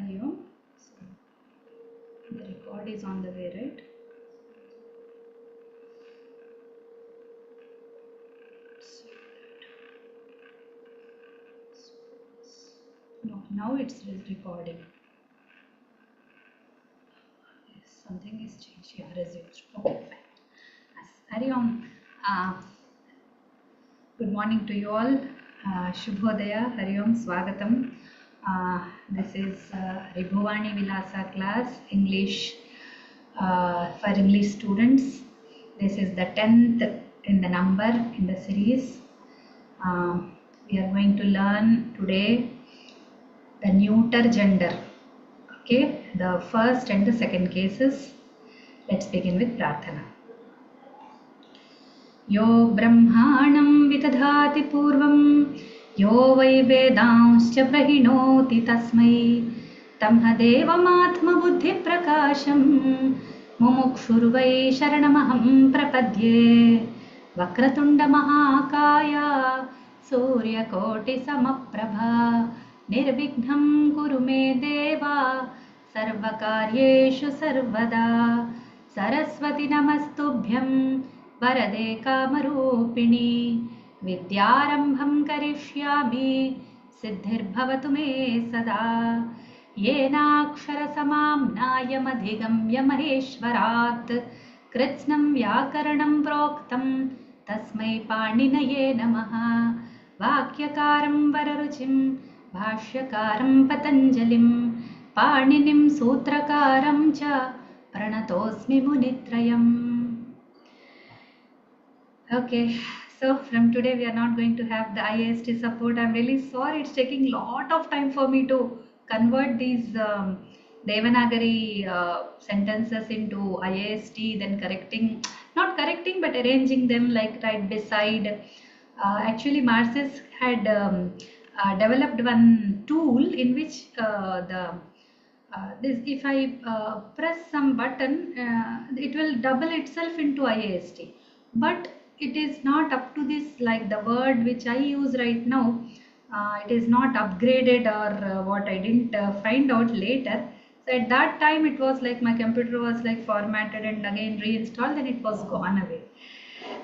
Ayom. So the record is on the way, right? No, now it's recording. Yes, something is changed. Yeah, resumed. Okay, fine. Yes. Ayom. Good morning to you all. Shubhodaya, Hariom, Swagatam. This is Ribhuvani Vilasa class, English for English students. This is the 10th in the number in the series. We are going to learn today the neuter gender. Okay, the first and the second cases. Let's begin with Prarthana. यो ब्रह्माणं विदधाति पूर्वं यो वै वेदांश्च प्रहिणोति तस्मै तमह देवमात्मबुद्धिप्रकाशं मुमुक्षुर्वै शरणमहं प्रपद्ये वक्रतुण्डमहाकाय सूर्यकोटिसमप्रभा निर्विघ्नं कुरु मे देव सर्वकार्येषु सर्वदा सरस्वती नमस्तुभ्यं वरदे कामरूपिणी विद्यारम्भं करिष्यामि सिद्धिर्भवतु मे सदा येनाक्षरसमाम्नायमधिगम्य महेश्वरात् कृत्स्नं व्याकरणं प्रोक्तं तस्मै पाणिनये नमः वाक्यकारं वररुचिं भाष्यकारं पतञ्जलिं पाणिनिं सूत्रकारं च प्रणतोऽस्मि मुनित्रयम्. Okay, so from today we are not going to have the IAST support. I'm really sorry, it's taking a lot of time for me to convert these Devanagari sentences into IAST, then not correcting, but arranging them like right beside. Actually, Marxist had developed one tool in which if I press some button, it will double itself into IAST. But it is not up to this, like the word which I use right now, it is not upgraded or what I didn't find out later. So at that time it was like my computer was like formatted and again reinstalled and it was gone away.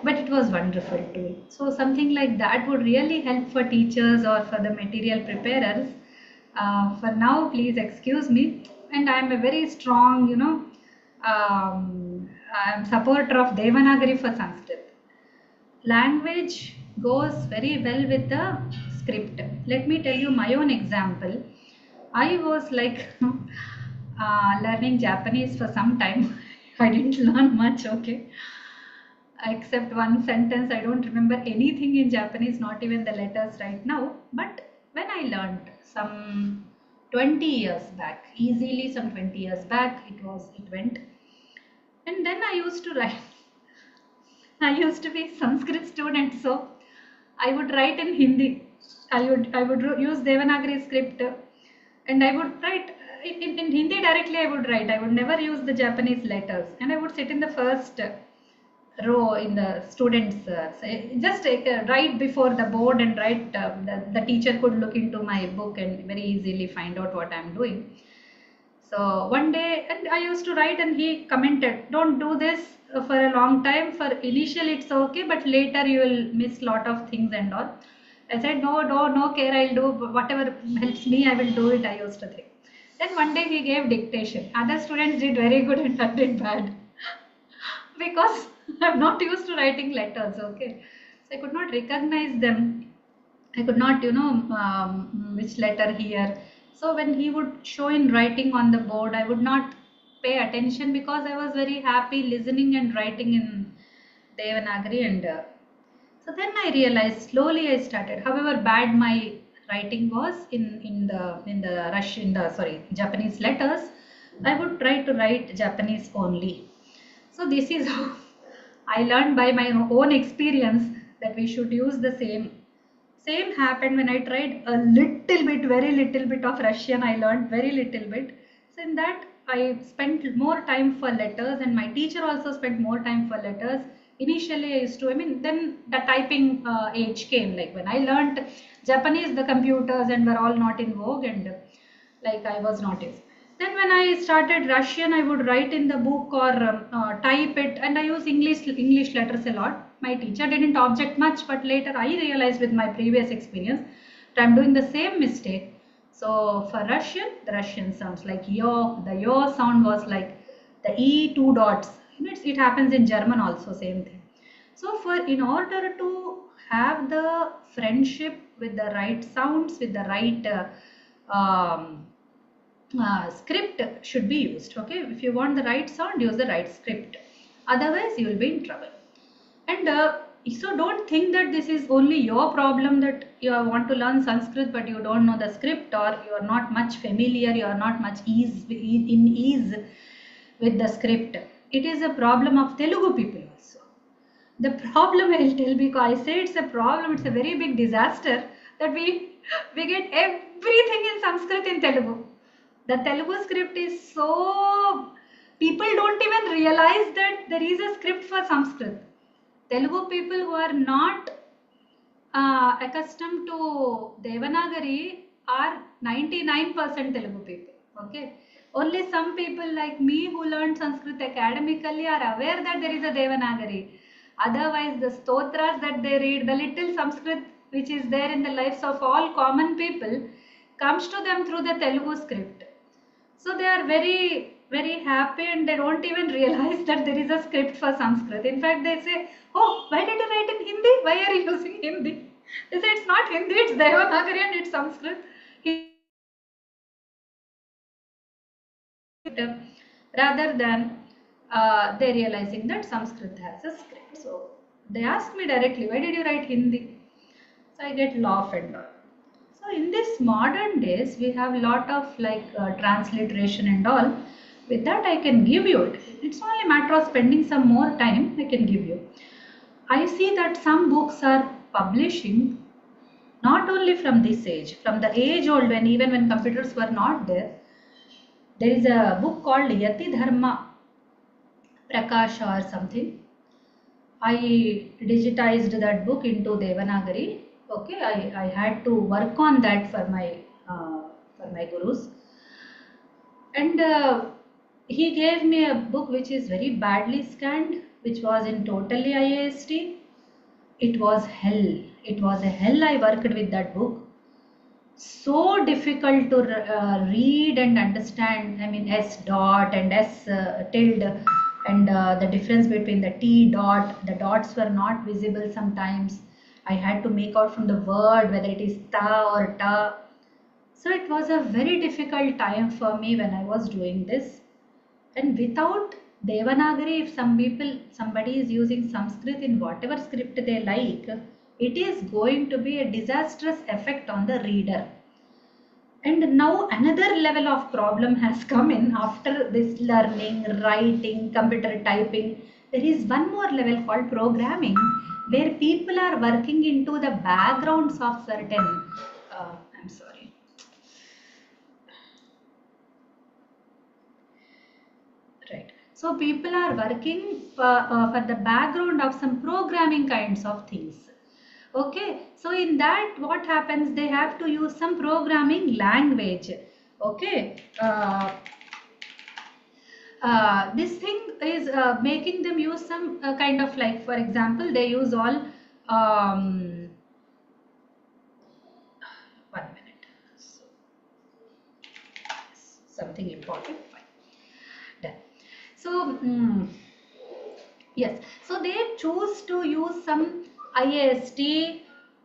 But it was wonderful tool. So something like that would really help for teachers or for the material preparers. For now, please excuse me. And I am a very strong, I am supporter of Devanagari for Sanskrit. Language goes very well with the script. Let me tell you my own example. I was like learning Japanese for some time. I didn't learn much, okay, except one sentence. I don't remember anything in Japanese, not even the letters right now. But when I learned some 20 years back, easily some 20 years back, it went. And then I used to write. I used to be Sanskrit student, so I would write in Hindi. I would use Devanagari script, and I would write in Hindi directly. I would write. I would never use the Japanese letters, and I would sit in the first row in the students, just right before the board and write. The teacher could look into my book and very easily find out what I'm doing. So one day, and I used to write, and he commented, "Don't do this for a long time. For initial, it's okay, but later you will miss lot of things and all." I said, no care. I'll do whatever helps me. I will do it. I used to think. Then one day he gave dictation. Other students did very good and I did bad because I'm not used to writing letters. Okay, so I could not recognize them. I could not, which letter here. So when he would show in writing on the board, I would not pay attention because I was very happy listening and writing in Devanagari. And so then I realized, slowly I started. However bad my writing was in the Japanese letters, I would try to write Japanese only. So this is how I learned by my own experience that we should use the same. Same happened when I tried a little bit, very little bit of Russian. I learned very little bit. So in that I spent more time for letters, and my teacher also spent more time for letters. Initially I used to, then the typing age came. Like when I learned Japanese, the computers and were all not in vogue, and like I was noticed. Then when I started Russian, I would write in the book or type it, and I use English letters a lot. My teacher didn't object much, but later I realized with my previous experience that I'm doing the same mistake. So for Russian, the Russian sounds like yo. The yo sound was like the e two dots. It happens in German also, same thing. So for in order to have the friendship with the right sounds, with the right script should be used. Okay, if you want the right sound, use the right script. Otherwise, you will be in trouble. And so don't think that this is only your problem, that you want to learn Sanskrit but you don't know the script, or you are not much familiar, you are not much ease with the script. It is a problem of Telugu people also. The problem, I'll tell, because I say it's a problem, it's a very big disaster that we get everything in Sanskrit in Telugu. The Telugu script is so, people don't even realize that there is a script for Sanskrit. Telugu people who are not accustomed to Devanagari are 99% Telugu people. Okay, only some people like me who learned Sanskrit academically are aware that there is a Devanagari. Otherwise, the stotras that they read, the little Sanskrit which is there in the lives of all common people, comes to them through the Telugu script. So they are very, very happy, and they don't even realize that there is a script for Sanskrit. In fact, they say, "Oh, why did you write in Hindi? Why are you using Hindi?" They say it's not Hindi, it's Devanagari and it's Sanskrit. Rather than they realizing that Sanskrit has a script. So they ask me directly, "Why did you write Hindi?" So I get laugh and all. So in this modern days, we have a lot of like transliteration and all. With that, I can give you it. It's only a matter of spending some more time. I can give you. I see that some books are publishing not only from this age, from the age old, when even when computers were not there. There is a book called Yati Dharma Prakasha or something. I digitized that book into Devanagari. Okay, I had to work on that for my gurus, and he gave me a book which is very badly scanned, which was in totally IAST. It was hell. It was a hell. I worked with that book. So difficult to read and understand. I mean, S dot and S tilde, and the difference between the T dot, the dots were not visible sometimes. I had to make out from the word whether it is ta or ta. So it was a very difficult time for me when I was doing this. And without Devanagari, if somebody is using Sanskrit in whatever script they like, it is going to be a disastrous effect on the reader. And now another level of problem has come in after this learning, writing, computer typing. There is one more level called programming, where people are working into the backgrounds of certain, I'm sorry. Right. So people are working for the background of some programming kinds of things. Okay, so in that what happens, they have to use some programming language. Okay, this thing is making them use some kind of, like, for example, they use all one minute. So, something important. Fine. Done. So yes, so they choose to use some IAST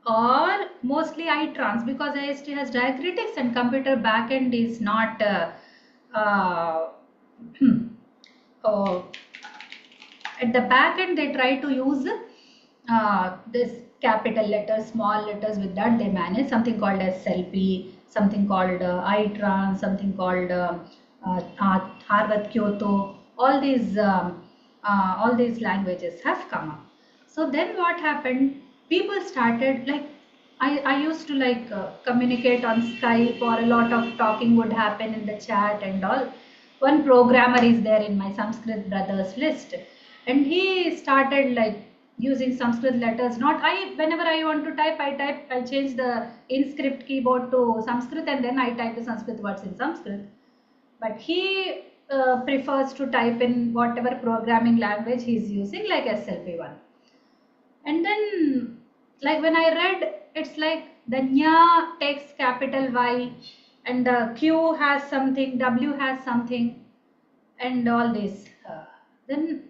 or mostly iTrans, because IAST has diacritics and computer backend is not uh, at the back end they try to use this capital letters, small letters. With that they manage something called SLP, something called iTrans, something called Harvard Kyoto. All these languages have come up. So then what happened, people started like, I used to like communicate on Skype, or a lot of talking would happen in the chat and all. One programmer is there in my Sanskrit brothers list, and he started like using Sanskrit letters. Not I, whenever I want to type, I change the in-script keyboard to Sanskrit and then I type the Sanskrit words in Sanskrit. But he prefers to type in whatever programming language he is using, like SLP1. And then, like when I read, it's like the nya takes capital Y and the Q has something, W has something, and all this. Then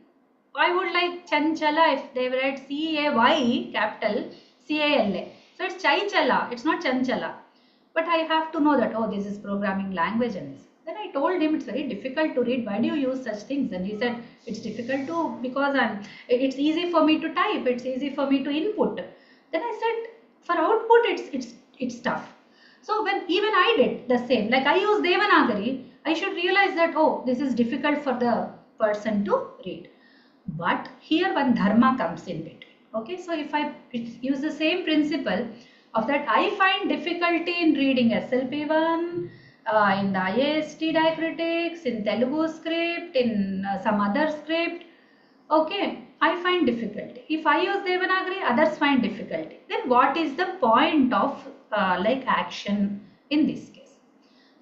I would like Chanchala if they read C-A-Y capital C-A-L-A. So it's Chaichala, it's not Chanchala. But I have to know that, oh, this is programming language and this. Then I told him it's very difficult to read. Why do you use such things? And he said it's difficult to because it's easy for me to type. It's easy for me to input. Then I said for output it's tough. So when even I did the same, like I use Devanagari, I should realize that, oh, this is difficult for the person to read. But here one dharma comes in between. Okay, so if I use the same principle of that, I find difficulty in reading SLP1, in the IAST diacritics, in Telugu script, in some other script. Okay, I find difficulty. If I use Devanagari, others find difficulty. Then what is the point of like action in this case?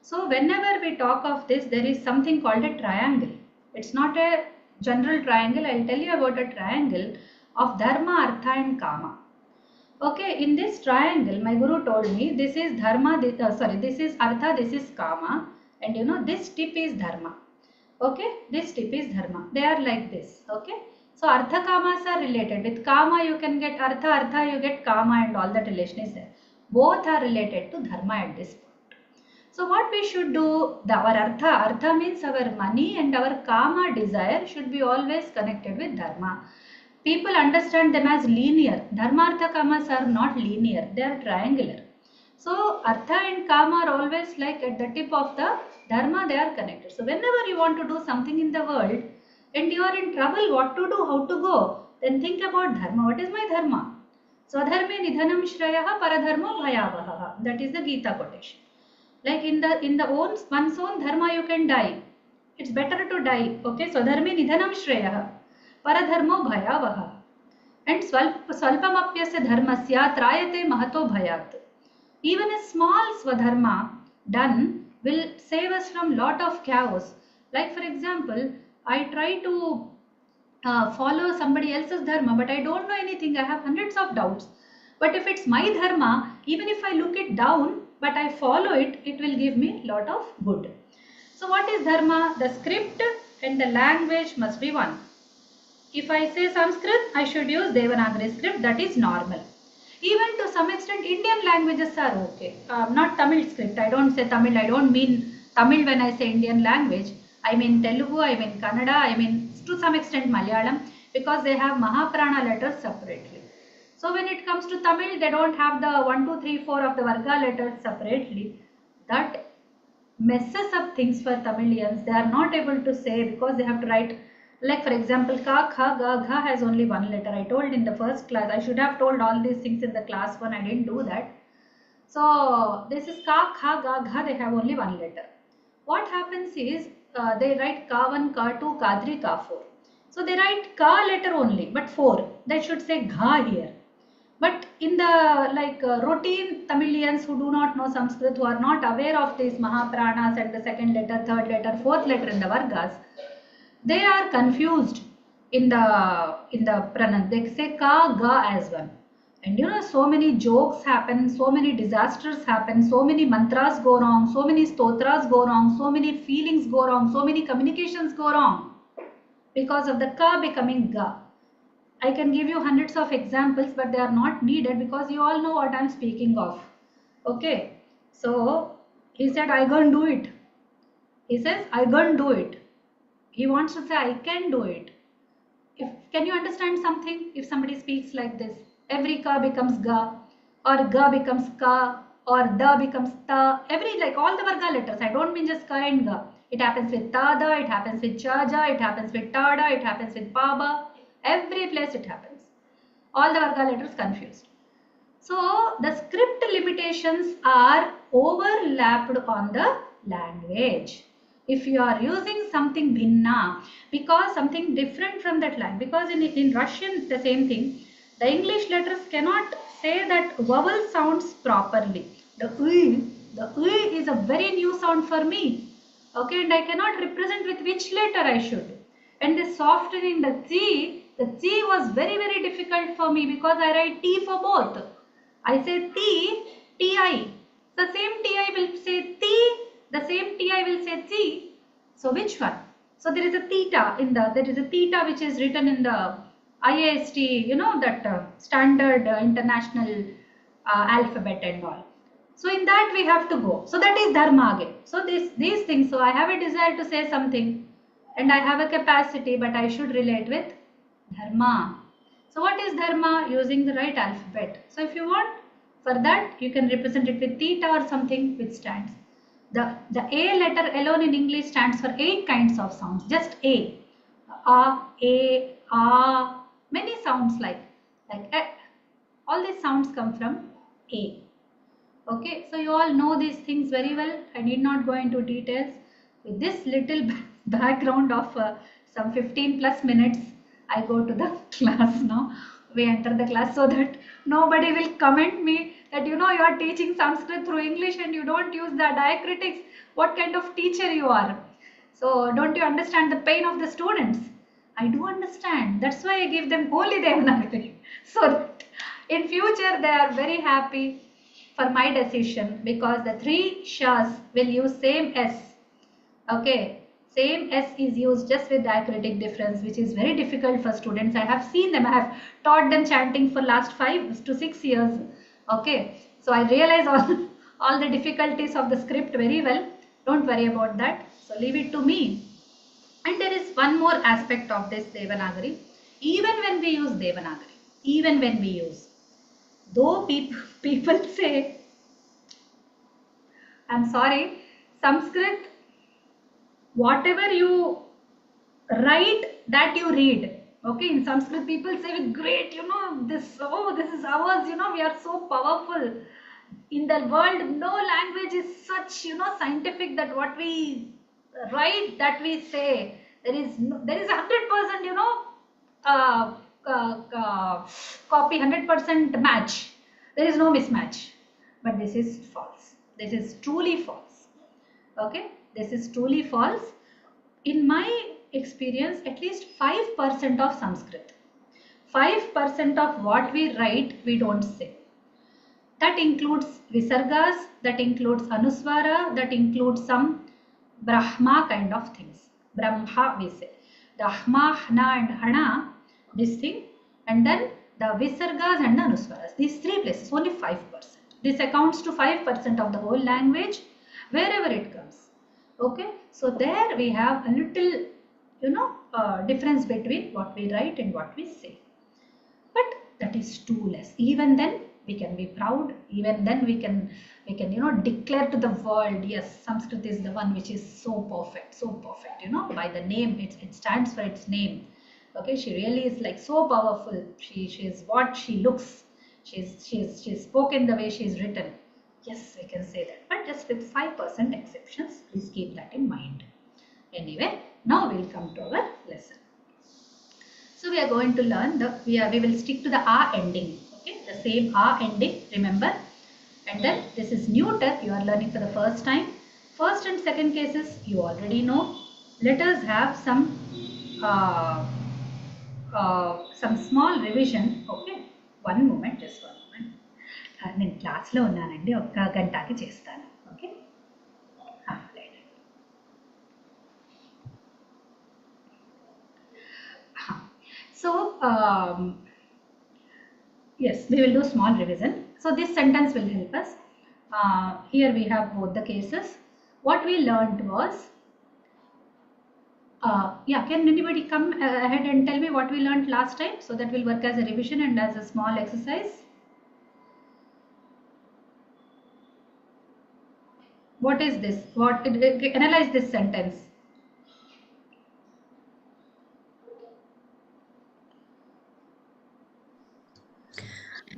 So whenever we talk of this, there is something called a triangle. It's not a general triangle. I'll tell you about a triangle of dharma, artha and kama. Okay, in this triangle, my guru told me this is dharma, this is artha, this is kama, and you know this tip is dharma. Okay, this tip is dharma. They are like this. Okay, so artha kamas are related. With kama you can get artha, artha you get kama, and all that relation is there. Both are related to dharma at this point. So what we should do, our artha means our money, and our kama desire should be always connected with dharma. People understand them as linear. Dharma, artha, kamas are not linear. They are triangular. So artha and kama are always like at the tip of the dharma, they are connected. So whenever you want to do something in the world and you are in trouble, what to do, how to go, then think about dharma. What is my dharma? Swadharme nidhanam shrayaha paradharmo bhayavaha. That is the Gita quotation. Like in one's own dharma you can die. It's better to die. Okay, Swadharme nidhanam shrayaha paradharmo bhayavaha. And swalpamapyasya dharmasya trayate mahato bhayat. Even a small swadharma done will save us from lot of chaos. Like for example, I try to follow somebody else's dharma, but I don't know anything. I have hundreds of doubts. But if it's my dharma, even if I look it down, but I follow it, it will give me lot of good. So what is dharma? The script and the language must be one. If I say Sanskrit, I should use Devanagari script. That is normal. Even to some extent, Indian languages are okay. Not Tamil script. I don't say Tamil. I don't mean Tamil when I say Indian language. I mean Telugu, I mean Kannada, I mean to some extent Malayalam, because they have Mahaprana letters separately. So when it comes to Tamil, they don't have the 1, 2, 3, 4 of the Varga letters separately. That messes up things for Tamilians. They are not able to say because they have to write. Like for example, ka, kha, ga, gha has only one letter. I told in the first class, I should have told all these things in the class 1. I didn't do that. So this is ka, kha, ga, gha, they have only one letter. What happens is they write ka 1, ka 2, ka 3, ka 4. So they write ka letter only, but 4. They should say gha here. But in the routine Tamilians who do not know Sanskrit, who are not aware of these Mahapranas and the second letter, third letter, fourth letter in the Vargas, they are confused in the pranam. They say ka, ga as one. And you know, so many jokes happen, so many disasters happen, so many mantras go wrong, so many stotras go wrong, so many feelings go wrong, so many communications go wrong because of the ka becoming ga. I can give you hundreds of examples, but they are not needed because you all know what I am speaking of. Okay. So he said, I gonna do it. He says, I gonna do it. He wants to say, I can do it. Can you understand something? If somebody speaks like this, every ka becomes ga, or ga becomes ka, or da becomes ta. Like all the Varga letters. I don't mean just ka and ga. It happens with tada, it happens with chaja, it happens with tada, it happens with paba. Every place it happens. All the Varga letters confused. So the script limitations are overlapped on the language. if you are using something bhinna, because something different from that line, because in Russian the same thing, the English letters cannot say that vowel sounds properly. The is a very new sound for me. Okay, and I cannot represent with which letter I should. And the softening the T was very, very difficult for me because I write T for both. I say Ti. The same Ti will say T, the same Ti will say T. So which one? So there is a theta there is a theta which is written in the IAST, that standard international alphabet and all. So in that we have to go. So that is dharma again. So these things. So I have a desire to say something, and I have a capacity, but I should relate with dharma. So what is dharma? Using the right alphabet. So if you want, for that you can represent it with theta or something which stands. The A letter alone in English stands for 8 kinds of sounds. Just A. A, many sounds like all these sounds come from A. Okay, so you all know these things very well. I need not go into details. With this little background of some 15 plus minutes, I go to the class now. We enter the class so that nobody will comment me that you are teaching Sanskrit through English and you don't use the diacritics. What kind of teacher you are? So don't you understand the pain of the students? I do understand. That's why I give them only Devanagari. So that in future they are very happy for my decision, because the 3 shas will use same S. Okay, same S is used just with diacritic difference, which is very difficult for students. I have seen them. I have taught them chanting for last 5 to 6 years. Okay, so I realize all the difficulties of the script very well. Don't worry about that. So leave it to me. And there is one more aspect of this Devanagari. Even when we use Devanagari, though people say, I'm sorry, Sanskrit, whatever you write, that you read. Okay, in Sanskrit people say with great, this is ours, we are so powerful. In the world, no language is such, scientific that what we write, that we say. There is 100%, uh, copy, 100% match. There is no mismatch. But this is false. This is truly false. Okay, this is truly false. In my experience, at least 5% of Sanskrit, 5% of what we write, we don't say. That includes visargas, that includes anuswara, that includes some Brahma kind of things. Brahma we say. The Hma, Hna and Hana, this thing, and then the visargas and the anuswaras. These 3 places, only 5%. This accounts to 5% of the whole language, wherever it comes. Okay, so there we have a little, difference between what we write and what we say. But that is too less. Even then, we can be proud. Even then, we can declare to the world, yes, Sanskrit is the one which is so perfect, by the name. It stands for its name. Okay, she really is like so powerful. She is what she looks. She's spoken the way she is written. Yes, we can say that, but just with 5% exceptions. Please keep that in mind. Anyway, now we'll come to our lesson. So we are going to learn we will stick to the A ending. Okay, the same A ending, remember. And then this is neuter, you are learning for the first time. First and second cases you already know. Let us have some small revision. Okay, one moment, just one moment. నేను క్లాస్లో ఉన్నానండి, ఒక్క గంటకి చేస్తాను. Okay, so yes, we will do small revision. So this sentence will help us. Here we have both the cases. What we learned was, yeah, can anybody come ahead and tell me what we learned last time, so that will work as a revision and as a small exercise. What is this? Analyze this sentence.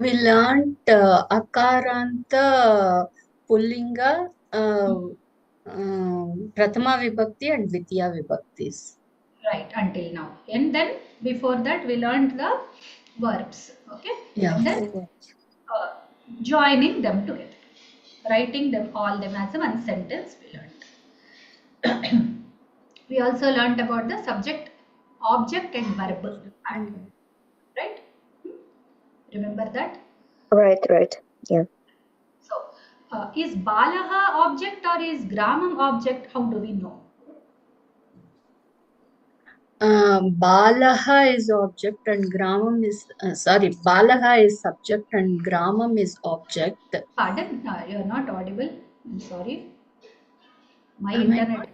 We learned Akaranta Pullinga Prathama Vibhakti and Dvitiya Vibhaktis. Right, until now. And then before that we learned the verbs. Okay. Yeah. And then joining them together. Writing them all them as a one sentence we learned. We also learned about the subject, object and verb pattern. Right? Remember that? Right. Yeah. So, is Balaha object or is Gramam object? How do we know? Balaha is object and Gramam is, Balaha is subject and Gramam is object. Pardon, you are not audible. I'm sorry. My Am I internet. not?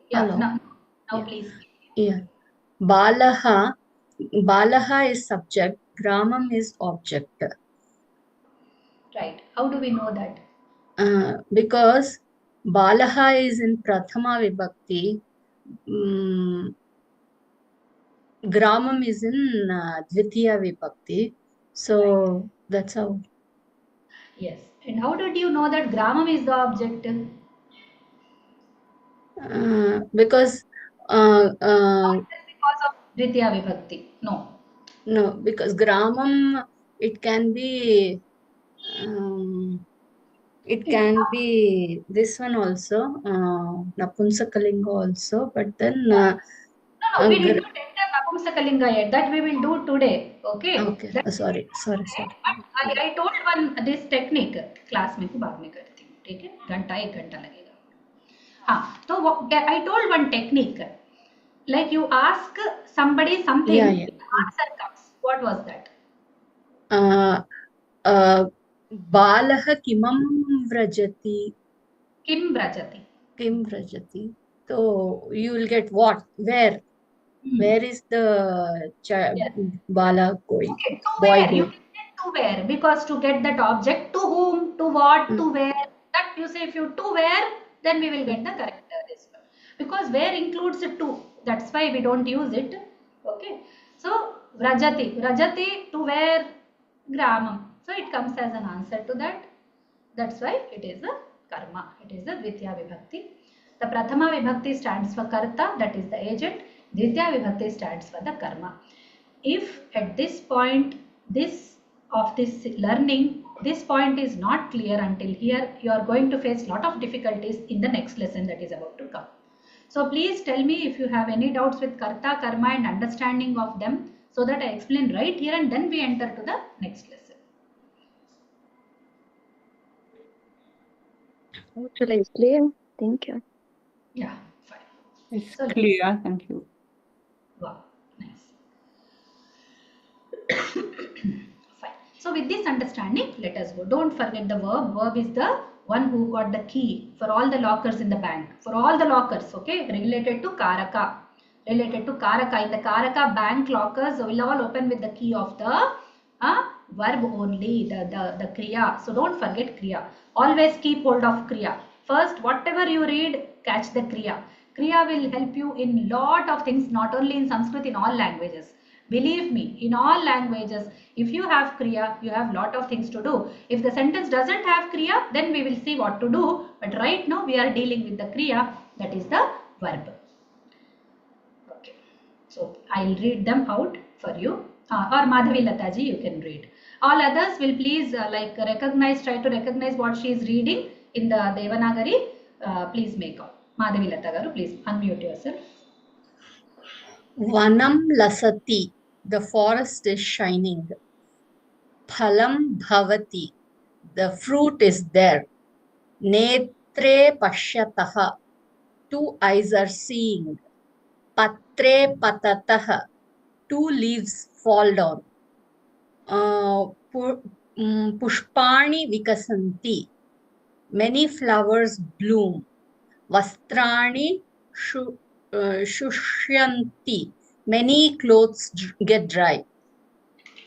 Yeah, Hello? now Yeah. please. Yeah. Balaha is subject, Gramam is object. Right. How do we know that? Because Balaha is in Prathama Vibhakti, Gramam is in Dvitiya Vibhakti. So that's how. Yes. And how did you know that Gramam is the object? Because Not just because of Dvitiya Vibhakti. No. no, because Gramam it can be this one also, Napunsakalinga also, but then No, we did not enter Napumsakalinga yet. That we will do today. Okay. okay, That we will sorry. do today. But I told one this technique class में बाद में करती हूँ. ठीक है? घंटा एक घंटा लगेगा. हाँ. तो I told one technique. Like you ask somebody something, Yeah. answer comes. What was that? Balah kimam vrajati. Kim Brajati. Kim vrajati. So you will get what? Where? Where is the Yes. Bala going? Okay, to Boy where? You going. can say to where because to get that object, to whom, to what, to where. That you say if you to where, then we will get the correct response. Because where includes a to. That's why we don't use it. Okay. So Vrajati. Vrajati to where? Gramam. So it comes as an answer to that. That's why it is a karma. It is a Dvitiya Vibhakti. The Prathama Vibhakti stands for Karta, that is the agent. Dvitiya Vibhakti stands for the karma. If at this point, this learning, this point is not clear until here, you are going to face lot of difficulties in the next lesson that is about to come. So please tell me if you have any doubts with Karta, Karma and understanding of them so that I explain right here and then we enter to the next lesson. Actually, it's clear. Thank you. Yeah, fine. It's clear, thank you. Wow, nice. Fine. So with this understanding, let us go. Don't forget the verb. Verb is the one who got the key for all the lockers in the bank. For all the lockers, okay, related to Karaka. Related to Karaka. In the Karaka bank lockers will all open with the key of the verb only, the Kriya. So don't forget Kriya. Always keep hold of Kriya. First, whatever you read, catch the Kriya. Kriya will help you in lot of things, not only in Sanskrit, in all languages. Believe me, in all languages, if you have Kriya, you have lot of things to do. If the sentence doesn't have Kriya, then we will see what to do. But right now, we are dealing with the Kriya, that is the verb. Okay. So, I'll read them out for you. Or Madhavi Lataji, you can read. All others will please try to recognize what she is reading in the Devanagari. Please make out. Madhavi Latagaru, please unmute yourself. Vanam lasati. The forest is shining. Phalam bhavati. The fruit is there. Netre pashyataha. Two eyes are seeing. Patre patataha. Two leaves fall down. Pushpani vikasanti. Many flowers bloom. Vastrani shushyanti. Many clothes get dry.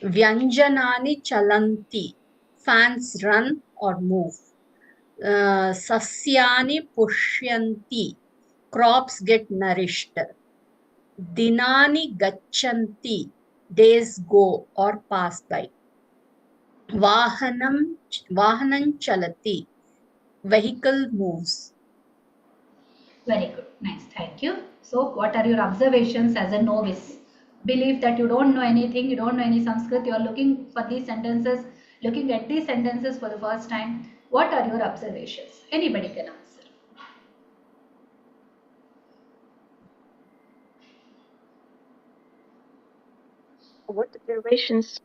Vyanjanani chalanti. Fans run or move. Sasyani pushyanti. Crops get nourished. Dinani gachanti. Days go or pass by. Vahanam chalati. Vehicle moves. Very good. Nice. Thank you. So, what are your observations as a novice? Believe that you don't know anything, you don't know any Sanskrit, you are looking for these sentences, looking at these sentences for the first time. What are your observations? Anybody can answer. What observations?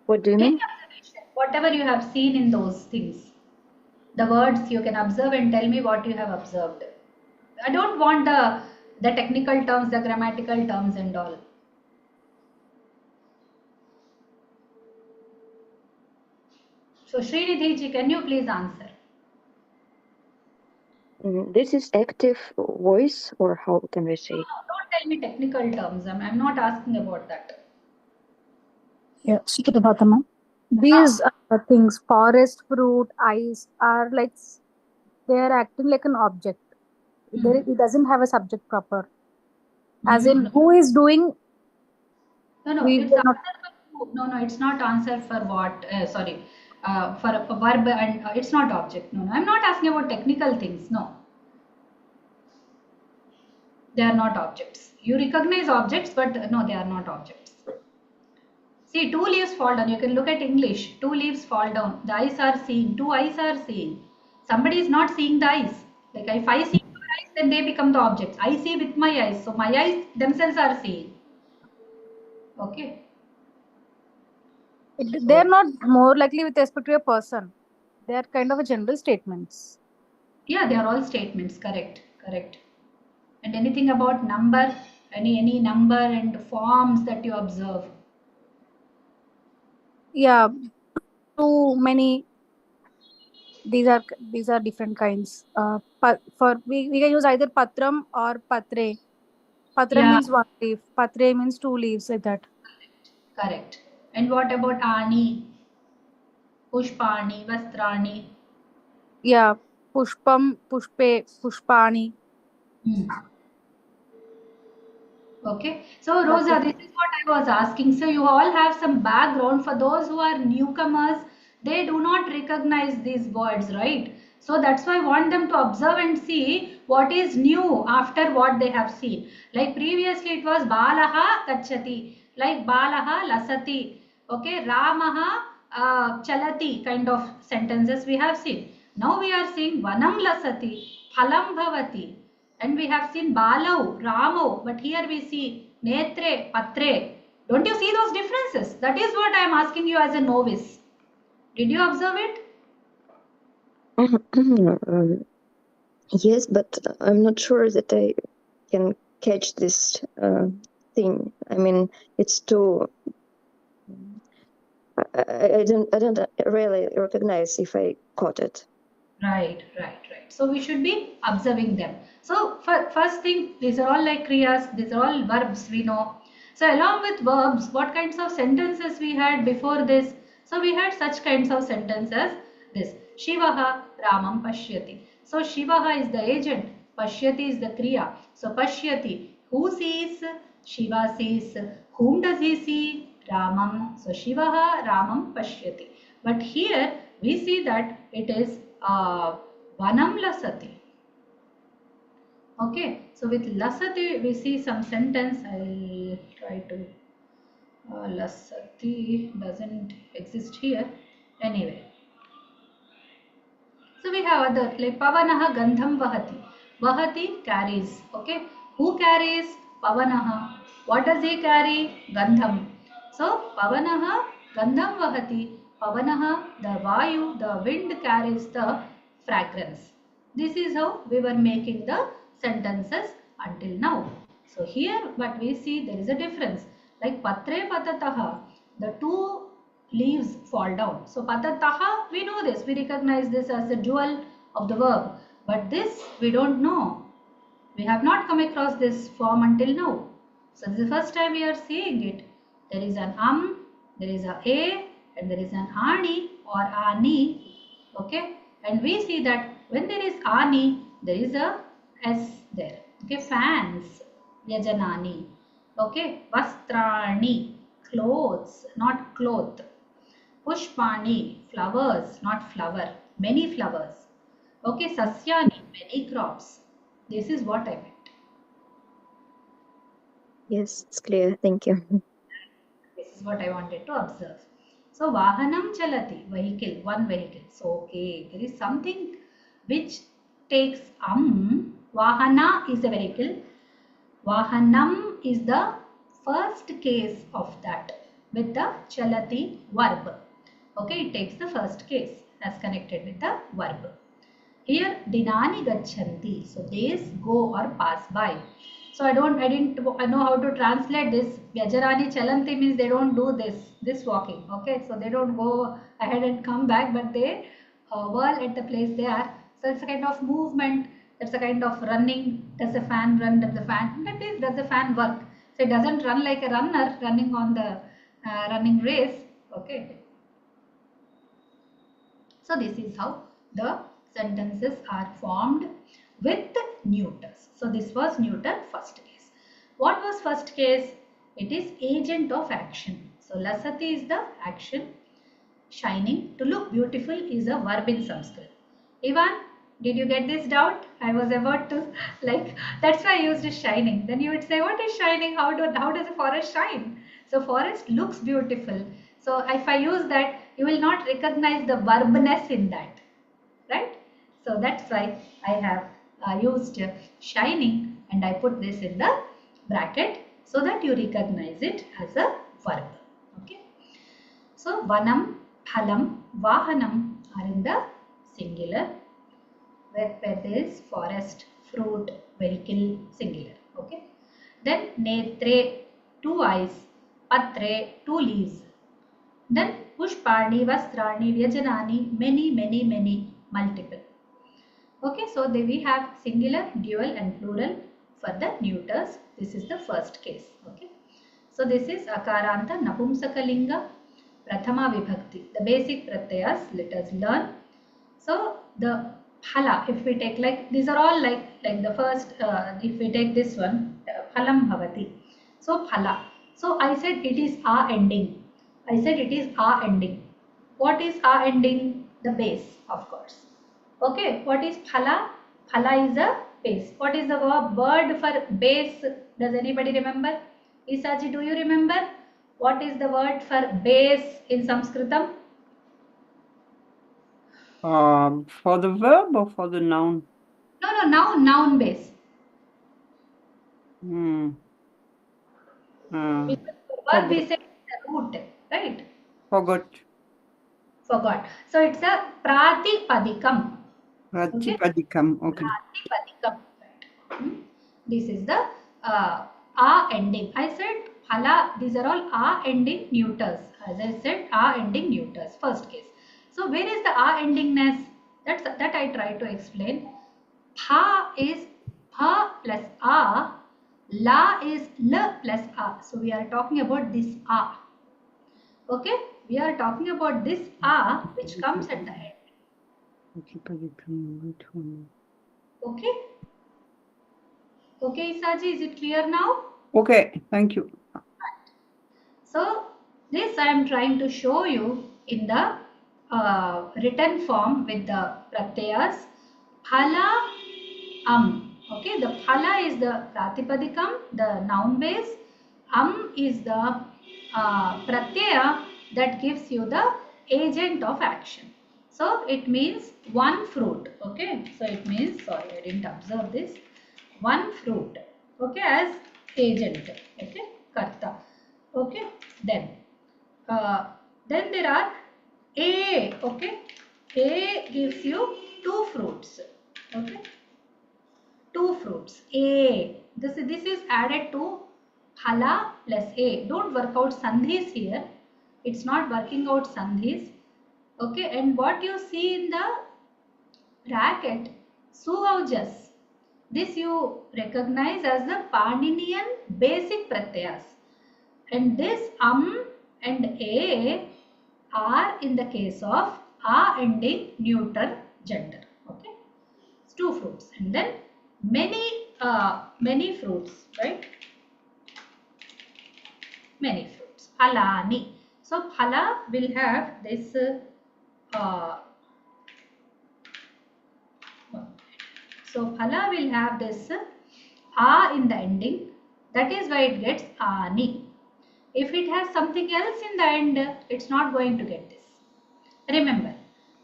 What do you Any mean? observation, whatever you have seen in those things. The words you can observe and tell me what you have observed. I don't want the technical terms, the grammatical terms and all. So Srinidhi ji, can you please answer? This is active voice, or how can we say? Don't tell me technical terms. I'm not asking about that. Yeah, Suprabhatama. These things, forest, fruit, ice, are like they are acting like an object. It doesn't have a subject proper. As in, who is doing? No, We it's are not. answer for who. No, it's not answer for what. Sorry, for a verb and it's not object. No, I'm not asking about technical things. No, they are not objects. You recognize objects, but no, they are not objects. See, two leaves fall down. You can look at English. Two leaves fall down. The eyes are seeing. Two eyes are seeing. Somebody is not seeing the eyes. Like if I see your eyes, then they become the objects. I see with my eyes. So my eyes themselves are seeing. Okay. They are not more likely with respect to a person. They are kind of a general statements. Yeah, they are all statements. Correct. Correct. And anything about number, any number and forms that you observe. Yeah, too many. These are different kinds. For we can use either patram or patre. Patram Yeah, means one leaf. Patre means two leaves, like that. correct. And what about ani, pushpani, vastrani? Yeah, pushpam, pushpe, pushpani. Hmm. Okay, so That's Rosa, it. this is what I was asking. So you all have some background. For those who are newcomers, they do not recognize these words, right? So that's why I want them to observe and see what is new after what they have seen. Like previously it was Balaha Gachati, like Balaha Lasati, okay, Ramaha Chalati kind of sentences we have seen. Now we are seeing Vanam Lasati, Phalam Bhavati. And we have seen Balau, Ramo, but here we see Netre, Patre. Don't you see those differences? That is what I am asking you as a novice. Did you observe it? Yes, but I'm not sure that I can catch this thing. I mean, it's too. I don't really recognize if I caught it. Right, right, right. So we should be observing them. So first thing, these are all like kriyas, these are all verbs we know. So along with verbs, what kinds of sentences we had before this? So we had such kinds of sentences. This Shivaha Ramam Pashyati. So Shivaha is the agent, Pashyati is the kriya. So Pashyati, who sees? Shiva sees. Whom does he see? Ramam. So Shivaha Ramam Pashyati. But here we see that it is Vanam Lasati. Okay, so with Lasati we see some sentence. I'll try to. Lasati doesn't exist here. Anyway, so we have other like Pavanaha Gandham Vahati. Vahati carries. Okay. Who carries? Pavanaha. What does he carry? Gandham. So Pavanaha Gandham Vahati. Pavanaha, the Vayu, the wind carries the fragrance. This is how we were making the sentences until now. So here what we see there is a difference. Like Patre Patataha, the two leaves fall down. So patataha, we know this, we recognize this as a dual of the verb. But this we don't know. We have not come across this form until now. So this is the first time we are seeing it. There is an there is a, and there is an ani or ani. Okay, and we see that when there is ani, there is a s there. Okay, fans, yajanani. Okay, vastrani, clothes, not cloth. Pushpani, flowers, not flower, many flowers. Okay, sasyani, many crops. This is what I meant. Yes, it's clear. Thank you. This is what I wanted to observe. So Vahanam Chalati, vehicle, one vehicle. So okay, there is something which takes Vahana is a vehicle. Vahanam is the first case of that with the Chalati verb. Okay, it takes the first case as connected with the verb. Here dinani gachanti. So days go or pass by. So I didn't know how to translate this. Vyajarani chalanti means they don't do this walking. Okay, so they don't go ahead and come back, but they whirl at the place they are. So it's a kind of movement. It's a kind of running. Does the fan run? Does the fan? That is, does the fan work? So it doesn't run like a runner running on the running race. Okay. So this is how the sentences are formed with neuters. So this was neuter first case. What was first case? It is agent of action. So lasati is the action. Shining, to look beautiful, is a verb in Sanskrit. Ivan, did you get this doubt? I was about to that's why I used shining. Then you would say, what is shining? How does a forest shine? So forest looks beautiful. So if I use that, you will not recognize the verbness in that, right? So that's why I have used shining and I put this in the bracket so that you recognize it as a verb. Okay. So vanam, phalam, vahanam are in the singular where there is forest, fruit, vehicle, singular. Okay. Then netre, two eyes, patre, two leaves. Then pushpani, vastrani, vyajanani, many, multiple. Okay, so we have singular, dual and plural for the neuters. This is the first case. Okay. So this is akaranta napumsakalinga prathama vibhakti. The basic pratyayas, let us learn. So the phala, if we take these are all like the first, if we take this one, phalam bhavati. So phala. So I said it is a ending. I said it is a ending. What is a ending? The base, of course. Okay, what is phala? Phala is a base. What is the word for base? Does anybody remember? Isaji, do you remember? What is the word for base in Samskrtam? For the verb or for the noun? No, noun base. Hmm. Verb we said the root, right? Forgot. So it's a pratipadikam. Okay? Pratipadikam. Okay. Pratipadikam. Right. This is the a ending. I said phala, these are all a ending neuters. As I said, a ending neuters, first case. So where is the a endingness? That I try to explain. Pha is pha plus a, la is l plus a. So we are talking about this a. Okay, we are talking about this a which comes at the end. Okay. Okay, Isaji, is it clear now? Okay, thank you. So this I am trying to show you in the written form with the pratyayas. Phala Okay, the phala is the pratipadikam, the noun base. Is the pratyaya that gives you the agent of action. So it means one fruit. Okay, so it means, sorry, I didn't observe this. One fruit. Okay, as agent. Okay, karta. Okay, then there are A. Okay, A gives you two fruits. Okay, two fruits. A. This is added to phala plus A. Don't work out sandhis here. It's not working out sandhis. Okay, and what you see in the bracket, suaujas. This you recognize as the Paninian basic pratyayas. And this and a are in the case of a ending neuter gender. Okay, it's two fruits and then many fruits, right? Many fruits. Phalani. So phala will have this So phala will have this a in the ending. That is why it gets ani. If it has something else in the end, it's not going to get this. Remember,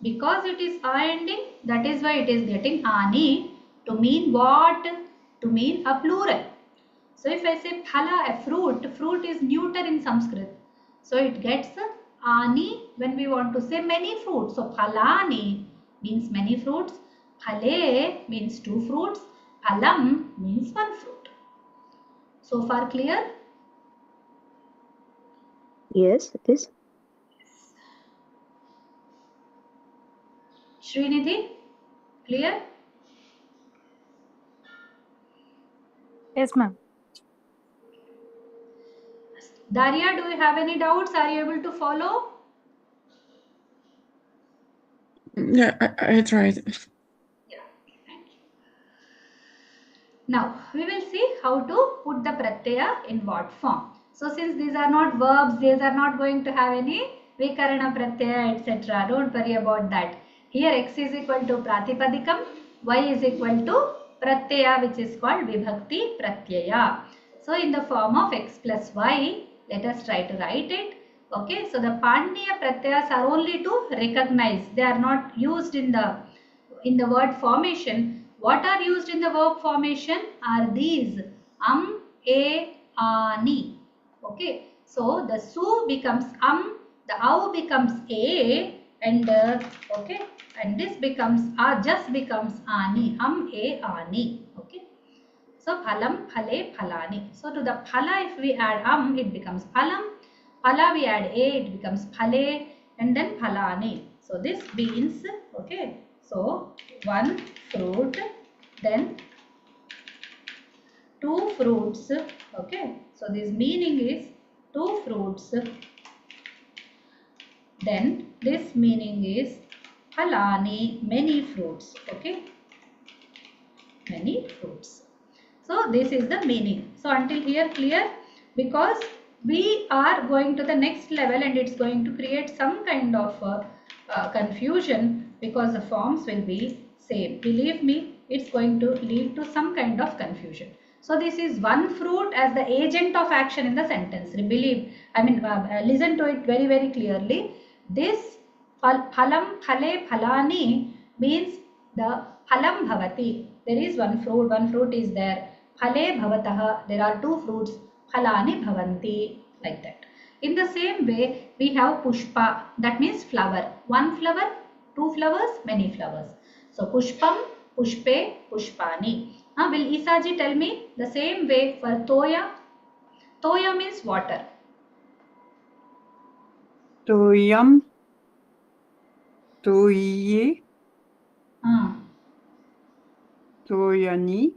because it is a ending, that is why it is getting ani to mean what? To mean a plural. So if I say phala, a fruit, fruit is neuter in Sanskrit. So it gets ani when we want to say many fruits. So phalani means many fruits. Phale means two fruits. Phalam means one fruit. So far clear? Yes, it is. Srinidhi, clear? Yes, ma'am. Daria, do you have any doubts? Are you able to follow? Yeah, I tried. Yeah, thank you. Now, we will see how to put the pratyaya in what form. So, since these are not verbs, these are not going to have any vikarana pratyaya, etc. Don't worry about that. Here, x is equal to pratipadikam, y is equal to pratyaya, which is called vibhakti pratyaya. So, in the form of x plus y, let us try to write it. Okay, so the Pandya pratyayas are only to recognize. They are not used in the word formation. What are used in the verb formation are these a, ani. Okay, so the su becomes the au becomes a, and okay, and this becomes just becomes ani, a, ani. Okay, so phalam, phale, phalani. So to the phala, if we add it becomes phalam. Phala we add a, it becomes phale, and then phalani. So this means, okay, so one fruit, then two fruits. Okay, so this meaning is two fruits. Then this meaning is phalani, many fruits. Okay, many fruits. So this is the meaning. So until here clear, because we are going to the next level and it's going to create some kind of confusion because the forms will be same. Believe me, it's going to lead to some kind of confusion. So this is one fruit as the agent of action in the sentence. Listen to it very, very clearly. This phalam, phale, phalani means the phalam bhavati. There is one fruit is there. Phale bhavatah, there are two fruits. Phalani bhavanti, like that. In the same way, we have pushpa, that means flower. One flower, two flowers, many flowers. So pushpam, pushpe, pushpani. Will Isaji tell me the same way for toya? Toya means water. Toyam, toye, toyani,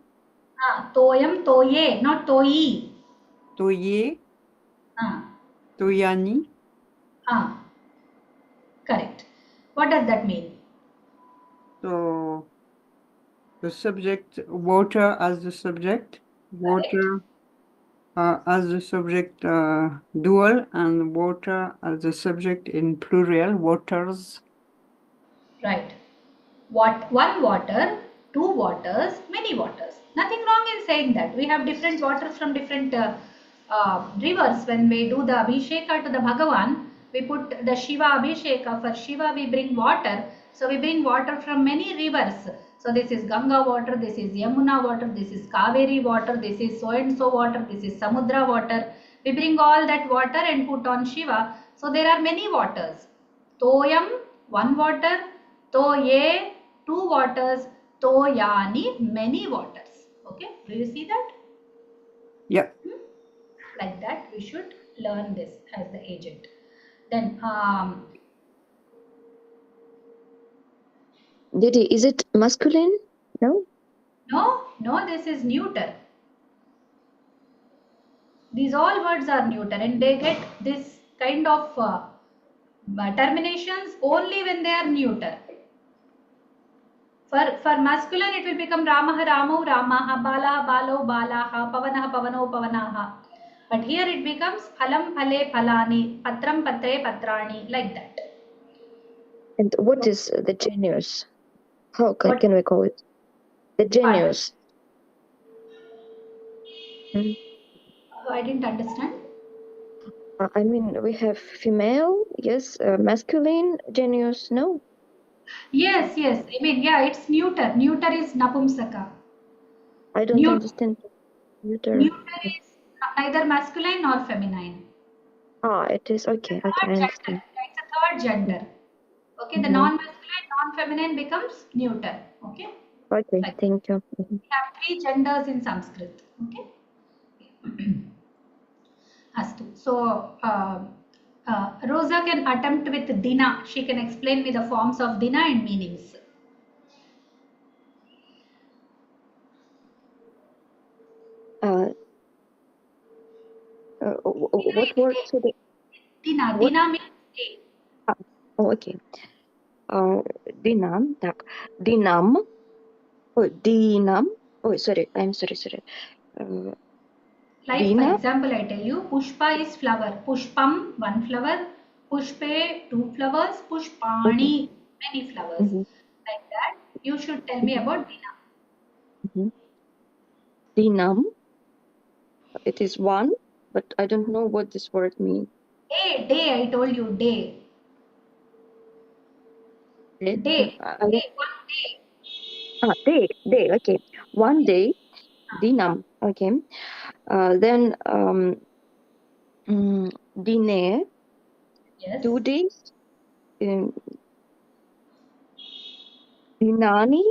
Toyam, toye, not toyi. toye, Ah. toyani. Correct. What does that mean? So the subject, water as the subject, water as the subject dual, and water as the subject in plural, waters. Right. One water, two waters, many waters. Nothing wrong in saying that. We have different waters from different rivers. When we do the Abhisheka to the Bhagavan, we put the Shiva Abhisheka. For Shiva, we bring water. So we bring water from many rivers. So this is Ganga water, this is Yamuna water, this is Kaveri water, this is so and so water, this is Samudra water. We bring all that water and put on Shiva. So there are many waters. Toyam, one water. Toye, two waters. Toyani, many waters. Okay, do you see that? Yeah. Like that, we should learn this as the agent. Then, Didi, is it masculine? No? no, this is neuter. These all words are neuter and they get this kind of terminations only when they are neuter. For masculine, it will become Ramah, Ramau, Ramaha, Balaha, Balo, Balaha, Pavanaha, Pavano, Pavanaha. But here it becomes Phalam, Phale, Phalani, Patram, Patre, Patrani, like that. And what is the genus? How What- can we call it? The genus. I didn't understand. I mean, we have female, yes, masculine genus, no? Yes, yes. I mean, yeah, it's neuter. Neuter is napumsaka. I don't understand. Neuter. Neuter is neither masculine nor feminine. It is okay. Okay, I understand. It's a third gender. Okay, the non-masculine, non-feminine becomes neuter. Okay. Okay, Like thank you. we have 3 genders in Sanskrit. Okay. Astu. So, Rosa can attempt with Dina. She can explain me the forms of Dina and meanings. What word should it? Dina. What? Dina means day. Okay. Dinam, tak. Dinam. Dinam. Sorry. I'm sorry. Like, for Dina. example, I tell you, Pushpa is flower. Pushpam, one flower. Pushpe, 2 flowers. Pushpani, many flowers. Like that, you should tell me about Dina. Dinam. It is one, but I don't know what this word means. Day, I told you, day. Day, one day. Day. Okay. One day. Dinam. Okay. Then dine. Yes. 2 days. Dinani.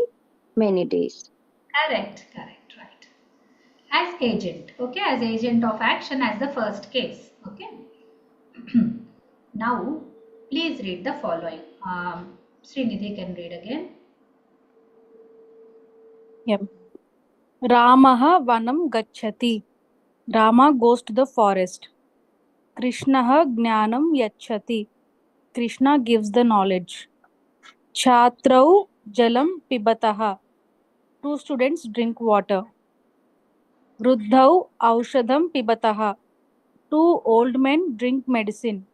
Many days. Correct, right. As agent, okay, as agent of action as the first case, okay. Now, please read the following. Srinidhi can read again. Yep. Ramaha vanam gacchati. Rama goes to the forest. Krishnaha jnanam yachati. Krishna gives the knowledge. Chatrau jalam pibataha. 2 students drink water. Ruddhau aushadham pibataha. 2 old men drink medicine.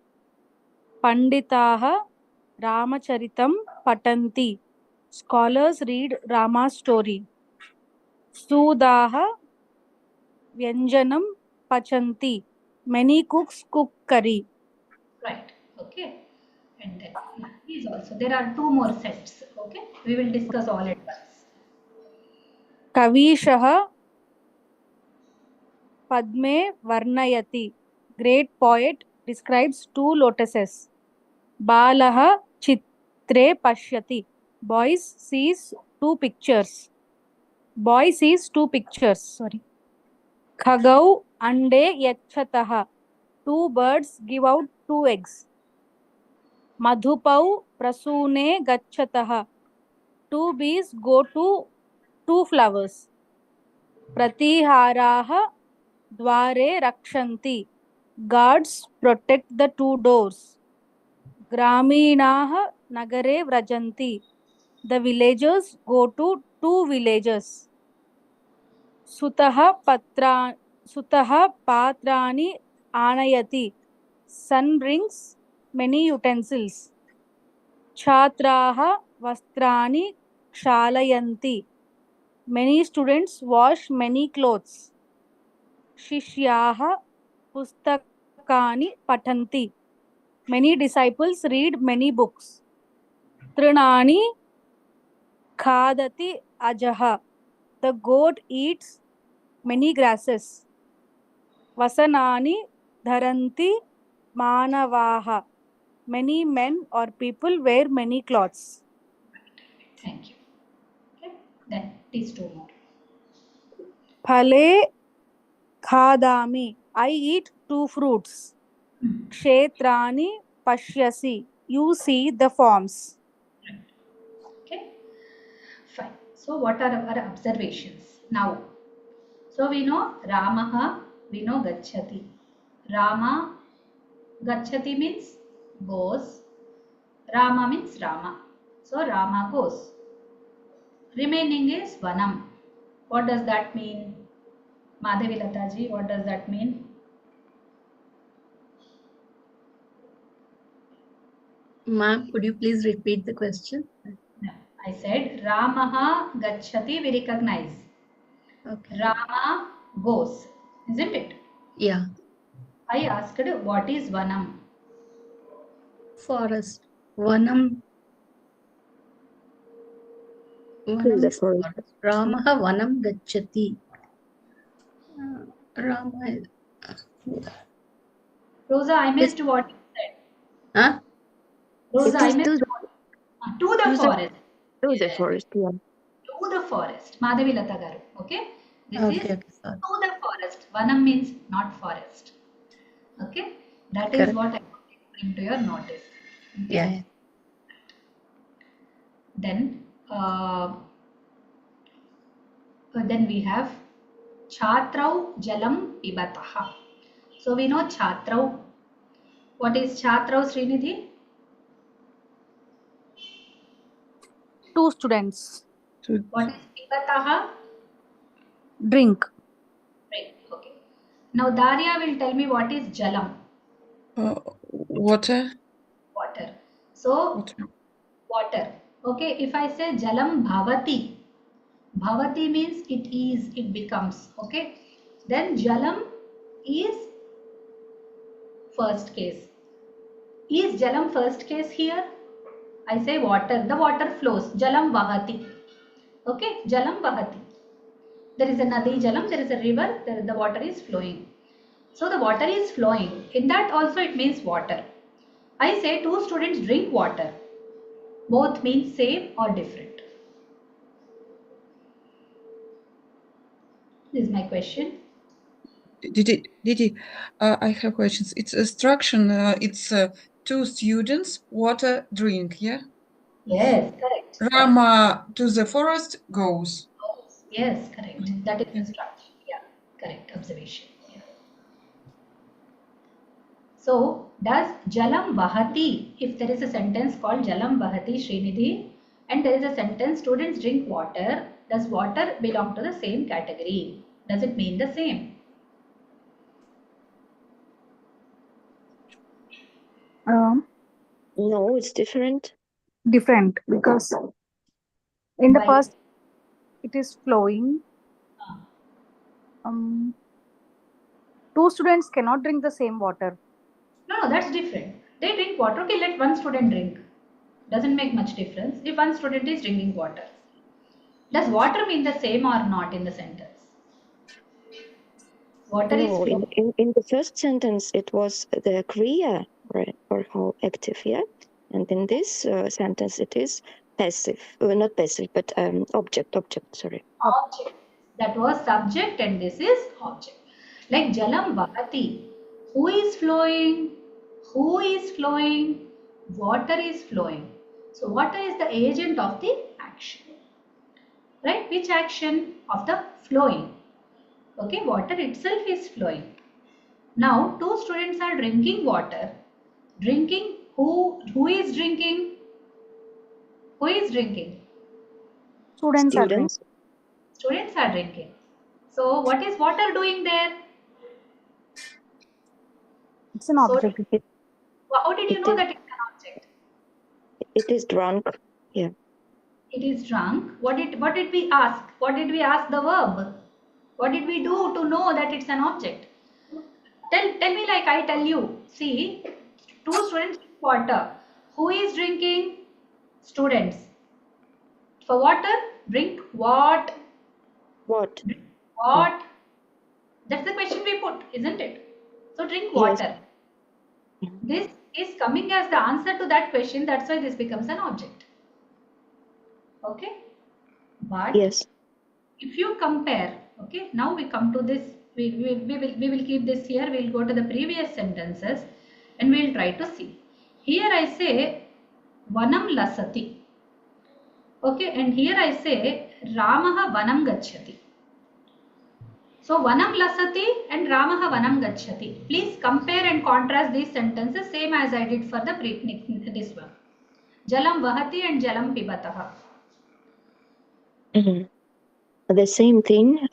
Panditaha Ramacharitam patanti. Scholars read Rama's story. Sudaha Vyanjanam pachanti. Many cooks cook curry. Right, okay. And then, yeah, these also. There are 2 more sets, okay. We will discuss all at once. Kavishaha Padme Varnayati. Great poet describes 2 lotuses. Balaha Chitre Pashyati. Boy sees 2 pictures. Sorry. Khagau Ande Yachataha. 2 birds give out 2 eggs. Madhupau Prasune Gachataha. 2 bees go to 2 flowers. Pratiharaha Dware Rakshanti. Guards protect the 2 doors. Graminaha Nagare Vrajanti. The villagers go to 2 villages. Sutaha Patrani Anayati. Son brings many utensils. Chhatraha Vastrani Kshalayanti. Many students wash many clothes. Shishyaha Pustakani Patanti. Many disciples read many books. Trinani Khadati Ajaha. The goat eats many grasses. Vasanani Dharanti Manavaha. Many men or people wear many clothes. Thank you. Okay, then these 2 more. Phale Khadami. I eat 2 fruits. Kshetrani Pashyasi. You see the forms. Okay, fine. So, what are our observations now? So, we know Ramaha, we know Gacchati. Rama, Gacchati means goes. Rama means Rama. So, Rama goes. Remaining is Vanam. What does that mean? Madhavi Lataji, what does that mean? Ma'am, could you please repeat the question? No, I said Ramaha gacchati, we recognize. Okay. Rama goes, isn't it? Yeah. I asked what is Vanam? Forest. Vanam. To Vanam the is forest. forest. Ramaha vanam gacchati. Rama is... Rosa, I Yes. missed what you said. Huh? Rosa, It I is missed to what? To the to the forest. to the Yes. forest. Yeah. To the forest. Madhavi Lata garu. Okay. This is Okay, okay, sorry. to the forest. Vanam means not forest. Okay. That is Correct. what I want to bring to your notice. Okay. Yeah, yeah. Then we have Chatrau Jalam Pibataha. So we know Chatrau. What is Chatrau, Srinidhi? 2 students. What is Pibataha? Drink. Right. Okay. Now Darya will tell me what is Jalam, Water. water. So Water. water. Okay. If I say Jalam Bhavati, Bhavati means it is, it becomes. Okay. Then Jalam is first case. Is Jalam first case here? I say water. The water flows. Jalam Vahati. Okay. Jalam Vahati. There is a Nadi Jalam, there is a river, the water is flowing. So the water is flowing. In that also it means water. I say 2 students drink water. Both mean same or different. This is my question. Didi, I have questions. It's instruction. It's 2 students, water, drink. Yeah. Yes, correct. Rama to the forest goes. Yes, correct. That is Yeah. instruction. Yeah, correct observation. Yeah. So, does Jalam Vahati, if there is a sentence called Jalam Vahati Srinidhi, and there is a sentence students drink water, does water belong to the same category? Does it mean the same? No, it's different. Different, because in the Why? first it is flowing. Ah. 2 students cannot drink the same water. No, that's different. They drink water. Okay, let one student drink. Doesn't make much difference if one student is drinking water. Does water mean the same or not in the sentence? Water is No, flowing. in the first sentence it was the Kriya, right, or how active, yeah. And in this sentence it is passive, not passive, but object. Sorry. Object. That was subject and this is object. Like Jalam Vahati. Who is flowing? Who is flowing? Water is flowing. So water is the agent of the action. Right? Which action? Of the flowing. Okay, water itself is flowing. Now 2 students are drinking water. Drinking, who is drinking? Who is drinking? Students are drinking. Students are drinking. So what is water doing there? It's an So object. how did you know that it's an object? It is drunk. Yeah. It is drunk. What did we ask? What did we ask the verb? What did we do to know that it's an object? Tell me like I tell you. See, 2 students drink water. Who is drinking? Students. For water, drink what? What? Drink what? That's the question we put, isn't it? So drink Yes. water. This is coming as the answer to that question. That's why this becomes an object. Okay. But Yes. if you compare, okay, now we come to this. We will keep this here. We'll go to the previous sentences and we'll try to see. Here I say Vanam lasati. Okay, and here I say Ramaha Vanam gacchati. So Vanam lasati and Ramaha Vanam gacchati. Please compare and contrast these sentences same as I did for the this one. Jalam vahati and Jalam pibataha. The same thing.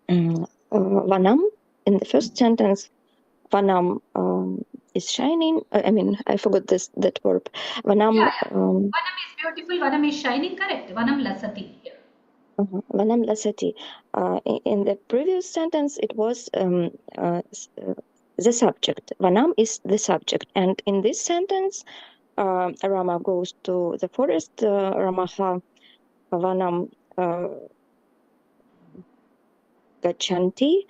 Vanam in the first sentence. Vanam is shining. I mean, I forgot that verb. Vanam. Yeah, yeah. Vanam is beautiful. Vanam is shining. Correct. Vanam lasati. Yeah. Vanam lasati. In the previous sentence, it was the subject. Vanam is the subject, and in this sentence, Rama goes to the forest. Ramaha Vanam Gachanti.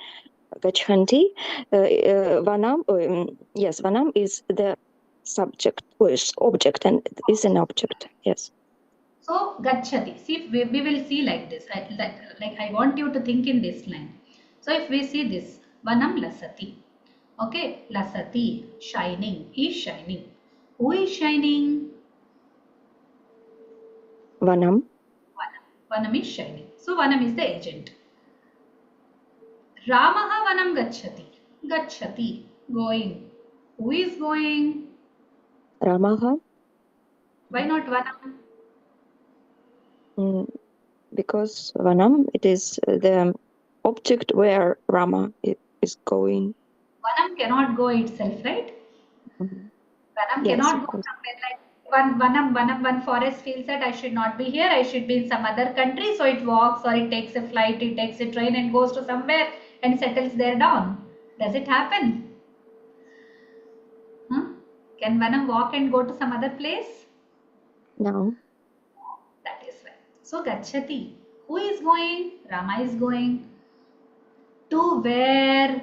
Vanam. Yes, Vanam is the subject or is object, and is an object. Yes. So gachati. See, we will see like this. Like I want you to think in this line. So if we see this, vanam lasati. Okay, lasati, shining, is shining. Who is shining? Vanam. Vanam. Vanam is shining. So Vanam is the agent. Ramaha Vanam gachati. Gachati, going. Who is going? Ramaha. Why not Vanam? Because Vanam, it is the object where Rama is going. Vanam cannot go itself, right? Vanam Yes, cannot of go course. somewhere like one forest feels that I should not be here, I should be in some other country, so it walks or it takes a flight, it takes a train and goes to somewhere and settles there down. Does it happen? Huh? Can Vanam walk and go to some other place? No. That is why. So Gachati. Who is going? Rama is going. To where?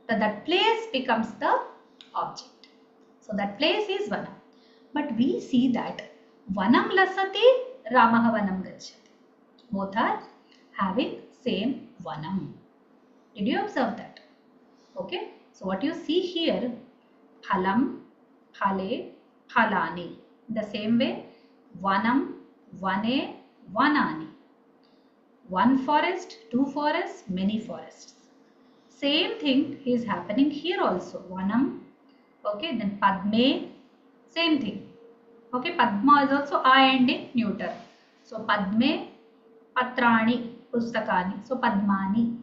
That place becomes the object. So that place is Vanam. But we see that Vanam lasati, Ramaha Vanam gachati. Both are having same Vanam. Did you observe that? Okay. So what you see here, Phalam, Phale, Phalani. The same way, Vanam, Vane, Vanani. One forest, two forests, many forests. Same thing is happening here also. Vanam, okay, then Padme, same thing. Okay, Padma is also I ending neuter. So Padme, Patrani, Pustakani. So Padmani.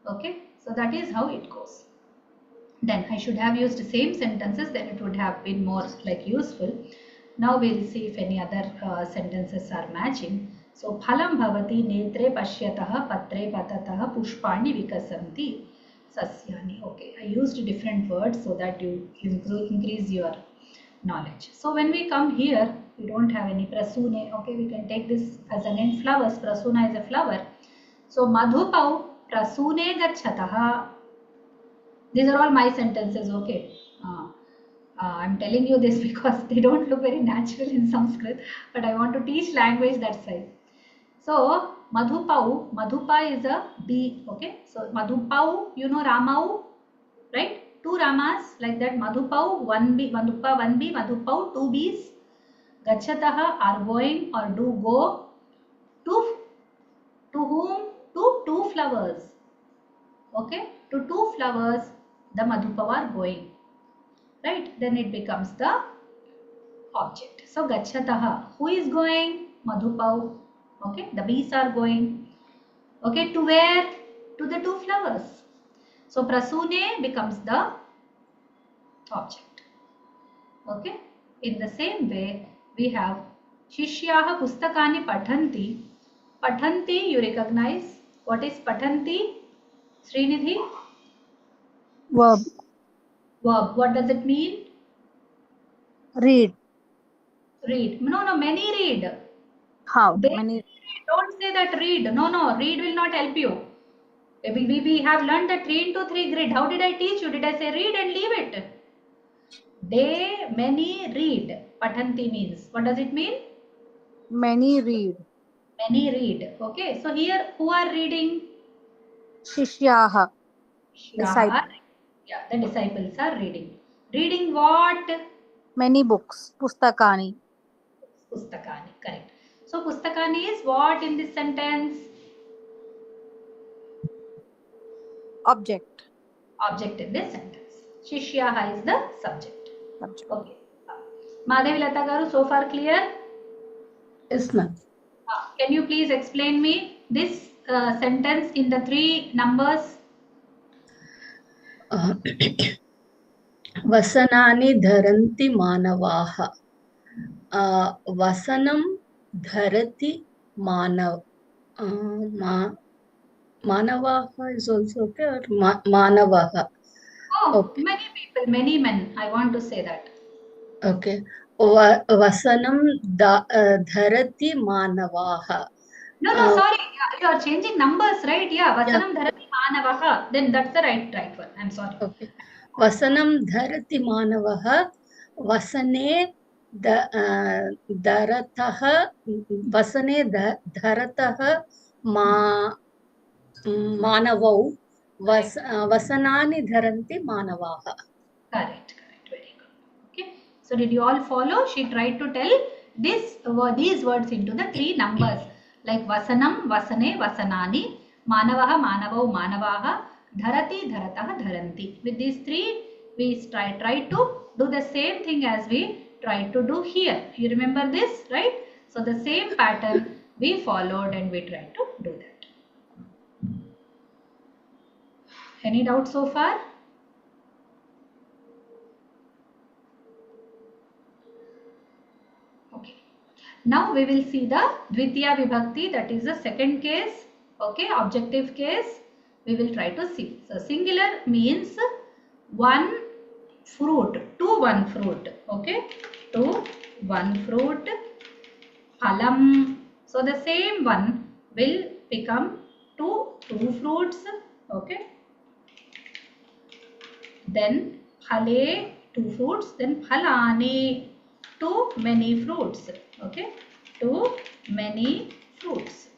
Okay, so that is how it goes. Then I should have used the same sentences, then it would have been more like useful. Now we'll see if any other sentences are matching. So phalam bhavati netre pashyatah patre patatah pushpani vikasanti sasyani. Okay, I used different words so that you increase your knowledge. So when we come here, we don't have any prasune. Okay, we can take this as again flowers. Prasuna is a flower. So madhupau prasune gachatah. These are all my sentences, okay. I'm telling you this because they don't look very natural in Sanskrit, but I want to teach language that side. So, Madhupau, Madhupa is a bee, okay. So, Madhupau, you know Ramau, right? Two Ramas like that. Madhupau, one bee, Madhupa, one bee, Madhupau, two bees. Gachataha are going or do go to whom? To two flowers. Okay, to two flowers the Madhupav are going, right? Then it becomes the object. So Gachataha, who is going? Madhupav. Okay, the bees are going. Okay, to where? To the two flowers. So Prasune becomes the object. Okay, in the same way we have Shishyaha Pustakani Pathanti. Pathanti, you recognize what is Pathanti? Srinidhi? Verb. Verb. What does it mean? Read. Read. No, many read. How They many? don't say that read. No, read will not help you. We have learned the 3 into 3 grid. How did I teach you? Did I say read and leave it? They, many read. Pathanti means. What does it mean? Many read. Many read. Okay. So here, who are reading? Shishyaha. Shyaha. Disciple. Yeah, the disciples are reading. Reading what? Many books. Pustakani. Pustakani. Correct. So Pustakani is what in this sentence? Object. Object in this sentence. Shishyaha is the subject. Subject. Okay. Madhavi Lata garu, so far clear? Yes, ma'am. Can you please explain me this sentence in the 3 numbers? Uh, वसनानि धरन्ति मानवाः. वसनं धरति मानव. Manavaha is also okay, or Manavaha. Oh, Okay. many people, many men. I want to say that. Okay. Vasanam dharati Manavaha. No, sorry. You are changing numbers, right? Yeah, Yeah. Vasanam Dharati Manavaha. Then that's the right one. I'm sorry. Okay. Vasanam dharati Manavaha. Vasane dharataha. Vasane dharataha Manavau. Vasanani dharanti Manavaha. Correct. Very good. Okay. So did you all follow? She tried to tell these words into the three numbers like Vasanam, Vasane, Vasanani, Manavaha, Manavau, Manavaha, Dharati, Dharataha, Dharanti. With these three, we try to do the same thing as we tried to do here. You remember this, right? So the same pattern we followed and we tried to do that. Any doubt so far? Okay. Now we will see the Dvitiya Vibhakti, that is the second case, okay, objective case. We will try to see. So singular means one fruit, to one fruit, okay, to one fruit, phalam. So the same one will become two fruits, okay. Then phale, two fruits, then phalani, too many fruits, okay, too many fruits.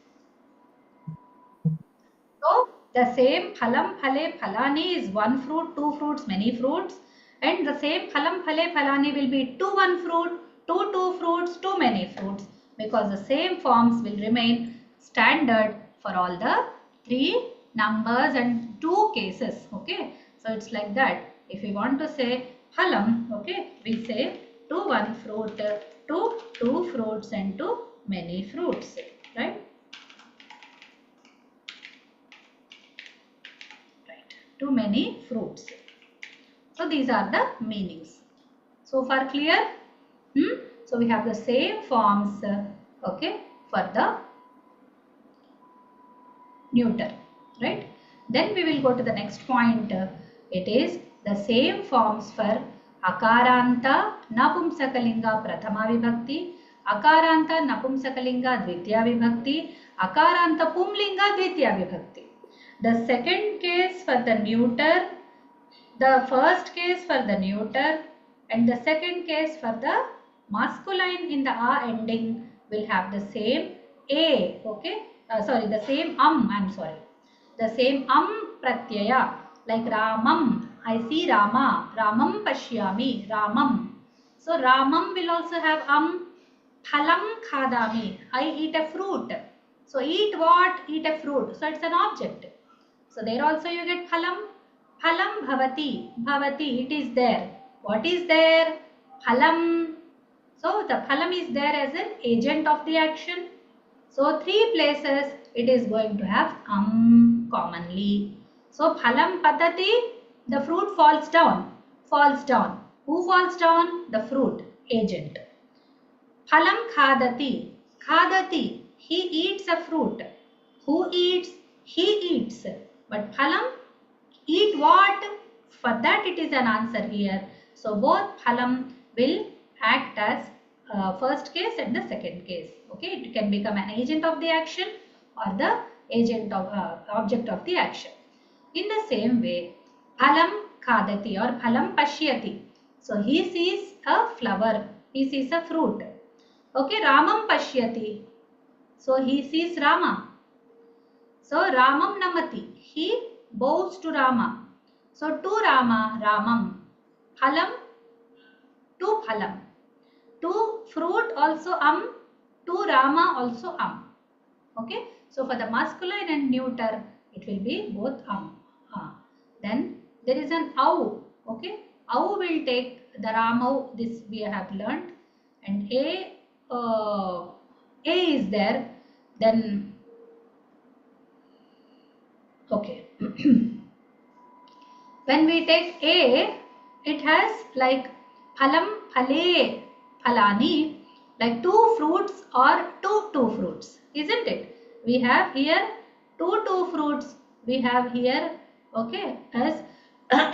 So the same phalam, phale, phalani is one fruit, two fruits, many fruits, and the same phalam, phale, phalani will be to one fruit, two fruits, too many fruits, because the same forms will remain standard for all the three numbers and two cases, okay. So it's like that. If we want to say phalam, okay, we say to one fruit, to two fruits, and to many fruits, right? Too many fruits. So these are the meanings. So far clear? So we have the same forms, okay, for the neuter, right? Then we will go to the next point. It is the same forms for Akaranta Napumsakalinga Prathama Vibhakti, Akaranta Napumsakalinga Dvitiya Vibhakti, Akaranta Pumlinga Dvitiya Vibhakti. The second case for the neuter, the first case for the neuter, and the second case for the masculine in the a ending will have the same a, okay, the same I'm sorry, the same pratyaya, like Ramam, I see Rama, Ramam pashyami, Ramam. So Ramam will also have phalam khadami, I eat a fruit. So eat what? Eat a fruit. So it's an object. So there also you get phalam. Phalam bhavati. Bhavati, it is there. What is there? Phalam. So the phalam is there as an agent of the action. So three places it is going to have commonly. So phalam patati, the fruit falls down. Falls down. Who falls down? The fruit, agent. Phalam khadati. Khadati, he eats a fruit. Who eats? He eats. But phalam, eat what? For that it is an answer here. So both phalam will act as first case and the second case. Okay, it can become an agent of the action or the agent of object of the action. In the same way, phalam khadati or phalam pashyati. So he sees a flower, he sees a fruit. Okay, Ramam pashyati. So he sees Rama. So Ramam namati. He bows to Rama. So to Rama, Ramam. Phalam, to phalam. To fruit also to Rama also Okay. So for the masculine and neuter, it will be both Then there is an au. Okay. Au will take the Ramau. This we have learnt. And A is there. Then okay. When we take A, it has like phalam, phale, phalani, like two fruits or two fruits, isn't it? We have here two fruits. We have here, okay, as one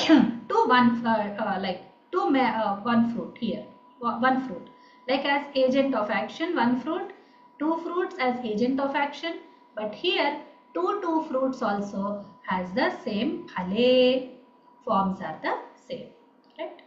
fruit here, one fruit, like as agent of action, one fruit, two fruits as agent of action, but here two fruits also has the same phale, forms are the same, right?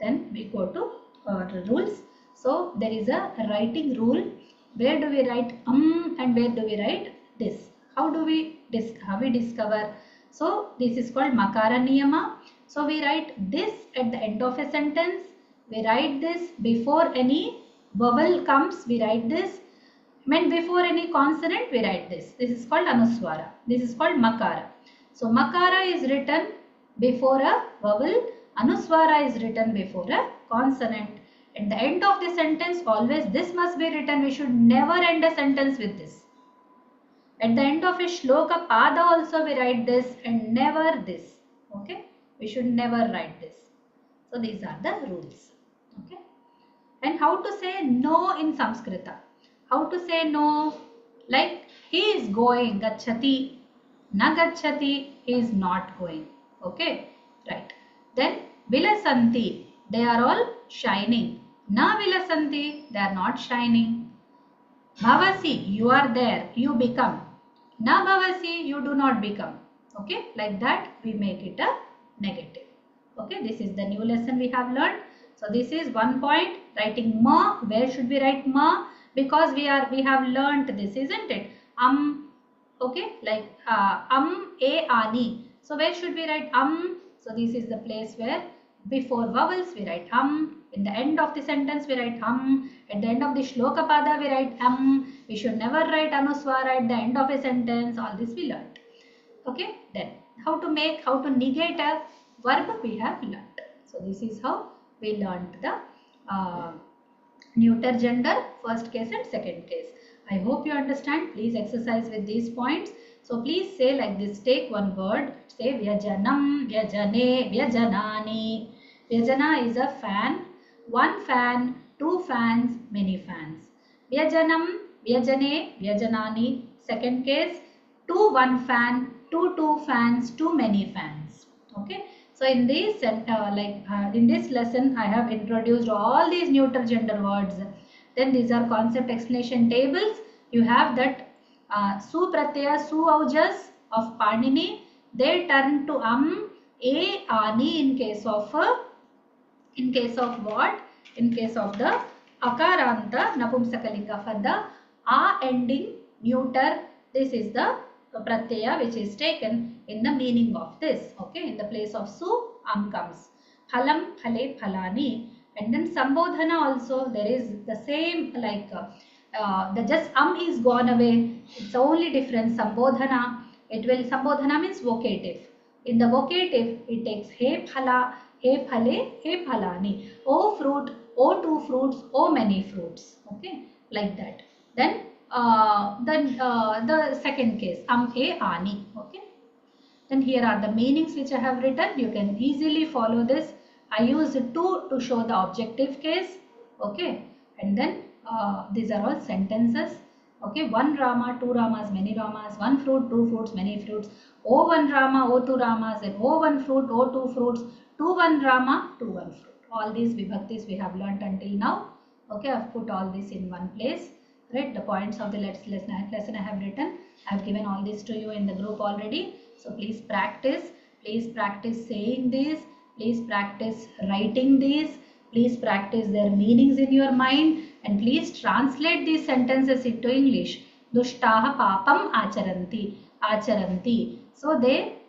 Then we go to the rules. So there is a writing rule. Where do we write and where do we write this? How we discover? So this is called makara niyama. So we write this at the end of a sentence. We write this before any vowel comes. We write this. When before any consonant we write this. This is called anuswara. This is called makara. So makara is written before a vowel. Anuswara is written before a consonant. At the end of the sentence always this must be written. We should never end a sentence with this. At the end of a shloka pada also we write this and never this. Okay. We should never write this. So these are the rules. Okay. And how to say no in Samskrita. How to say no? Like he is going, gachati, na gachati, he is not going. Okay, right. Then vilasanti, they are all shining. Na vilasanti, they are not shining. Bhavasi, you are there, you become. Na bhavasi, you do not become. Okay, like that we make it a negative. Okay, this is the new lesson we have learned. So this is one point, writing ma. Where should we write ma? Because we have learnt this, isn't it? Okay, like a ani. So where should we write So this is the place where before vowels we write in the end of the sentence we write at the end of the shloka pada we write we should never write anuswara at the end of a sentence. All this we learnt. Okay, then how to negate a verb we have learnt. So this is how we learnt the neuter gender, first case and second case. I hope you understand. Please exercise with these points. So please say like this. Take one word. Say vyajanam, vyajane, vyajanani. Vyajana is a fan. One fan, two fans, many fans. Vyajanam, vyajane, vyajanani. Second case, one fan, two fans, too many fans. Okay. So in this in this lesson, I have introduced all these neuter gender words. Then these are concept explanation tables. You have that su pratyaya, su aujas of Panini. They turn to a, ani in case of what? In case of the akaranta napumsakalika for the a ending neuter. This is the pratyaya which is taken in the meaning of this. Okay, in the place of su, comes. Phalam, phale, phalani. And then sambodhana also there is the same like the just is gone away. It's the only difference. Sambodhana, sambodhana means vocative. In the vocative, it takes he phala, he phale, he phalani. O fruit, O two fruits, O many fruits. Okay, like that. Then the second case, he ani. Okay. Then here are the meanings which I have written. You can easily follow this. I use two to show the objective case. Okay. And then these are all sentences. Okay. One Rama, two Ramas, many Ramas. One fruit, two fruits, many fruits. O one Rama, O two Ramas. And O one fruit, O two fruits. Two one Rama, two one fruit. All these vibhaktis we have learnt until now. Okay. I have put all this in one place. Right. The points of the lesson I have written. I have given all this to you in the group already. So please practice saying this, please practice writing these, please practice their meanings in your mind, and please translate these sentences into English. Dushtaha papam acharanti. So they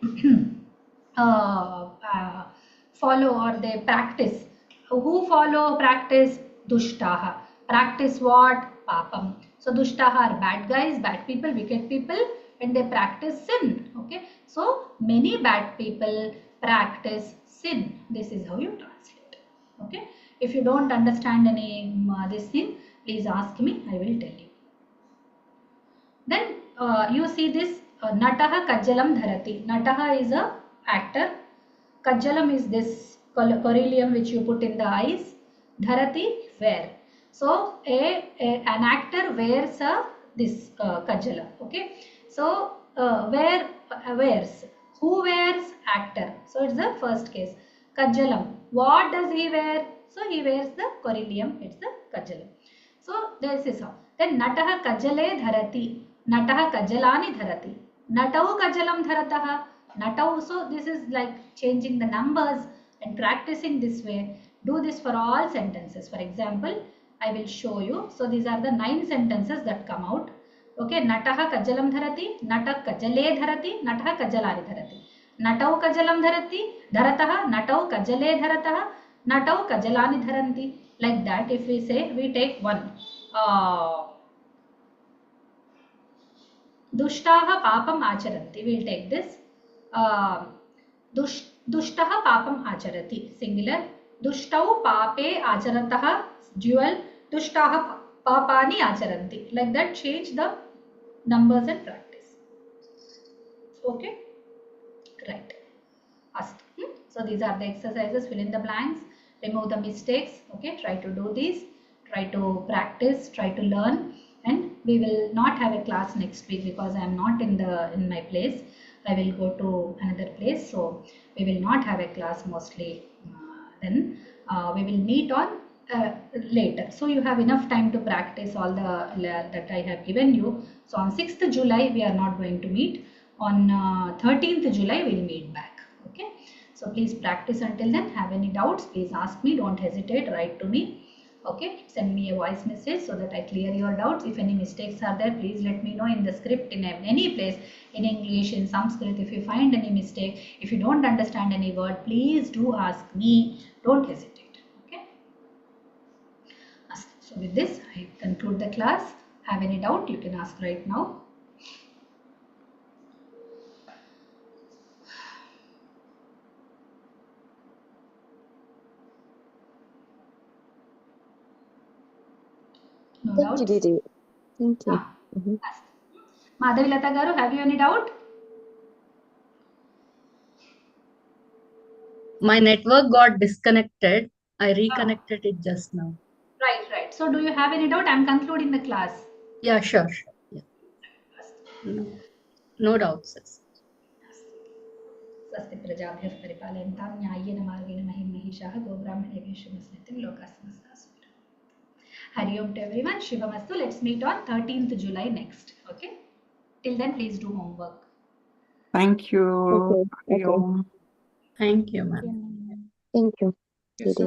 follow or they practice. Who follow practice? Dushtaha. Practice what? Papam. So dushtaha are bad guys, bad people, wicked people, and they practice sin. Okay. So many bad people practice sin. This is how you translate. Okay. If you don't understand any this thing, please ask me. I will tell you. Then you see this Nataha Kajjalam Dharati. Nataha is a actor. Kajjalam is this coryllium which you put in the eyes. Dharati, wear. So an actor wears this kajala. Okay. So wears. Who wears? Actor. So it's the first case. Kajalam. What does he wear? So he wears the coryllium. It's the kajalam. So this is how. Then Nataha Kajale Dharati. Nataha Kajalani Dharati. Natau Kajalam Dharataha. Natau. So this is like changing the numbers and practicing this way. Do this for all sentences. For example, I will show you. So these are the 9 sentences that come out. Okay. Nataha Kajalam Dharati. Natak Kajale Dharati. Nataha Kajalani Dharati. Natau Kajalam Dharati. Dharataha. Natau Kajale Dharataha. Natau Kajalani Dharanti. Like that, if we say, we take one. Dushtaha papam acharanti. We'll take this. Dushtaha papam acharati. Singular. Dushtau pape acharataha. Dual. Dushtaha papani acharanti. Like that, change the numbers and practice. Okay. Right. Astu. So these are the exercises. Fill in the blanks. Remove the mistakes. Okay. Try to do these. Try to practice. Try to learn. And we will not have a class next week because I am not in my place. I will go to another place. So we will not have a class mostly. Then we will meet on later. So you have enough time to practice all the that I have given you. So on 6th July we are not going to meet. On 13th July we will meet back. Okay. So please practice until then. Have any doubts? Please ask me. Don't hesitate. Write to me. Okay, send me a voice message so that I clear your doubts. If any mistakes are there, please let me know in the script, in any place, in English, in Sanskrit. If you find any mistake, if you don't understand any word, please do ask me. Don't hesitate. Okay. So with this, I conclude the class. Have any doubt, you can ask right now. No Thank you, doubts? Didi. Thank you. Madhavilata Garu, have you any doubt? My network got disconnected. I reconnected it just now. Right. So do you have any doubt? I am concluding the class. Yeah, sure. Yeah. No doubts. स्वस्ति प्रजाभ्यः परिपालयन्तां न्याय्येन मार्गेण महीं महिषाः गोब्राह्मणेभ्यः शुभमस्तु लोकाः समस्ताः सुखिनः। Hari Om to everyone. Shivamastu. Let's meet on 13th July next. Okay. Till then, please do homework. Thank you. Okay. Hari Om. Thank you, ma'am. Thank you, Yes, Didi.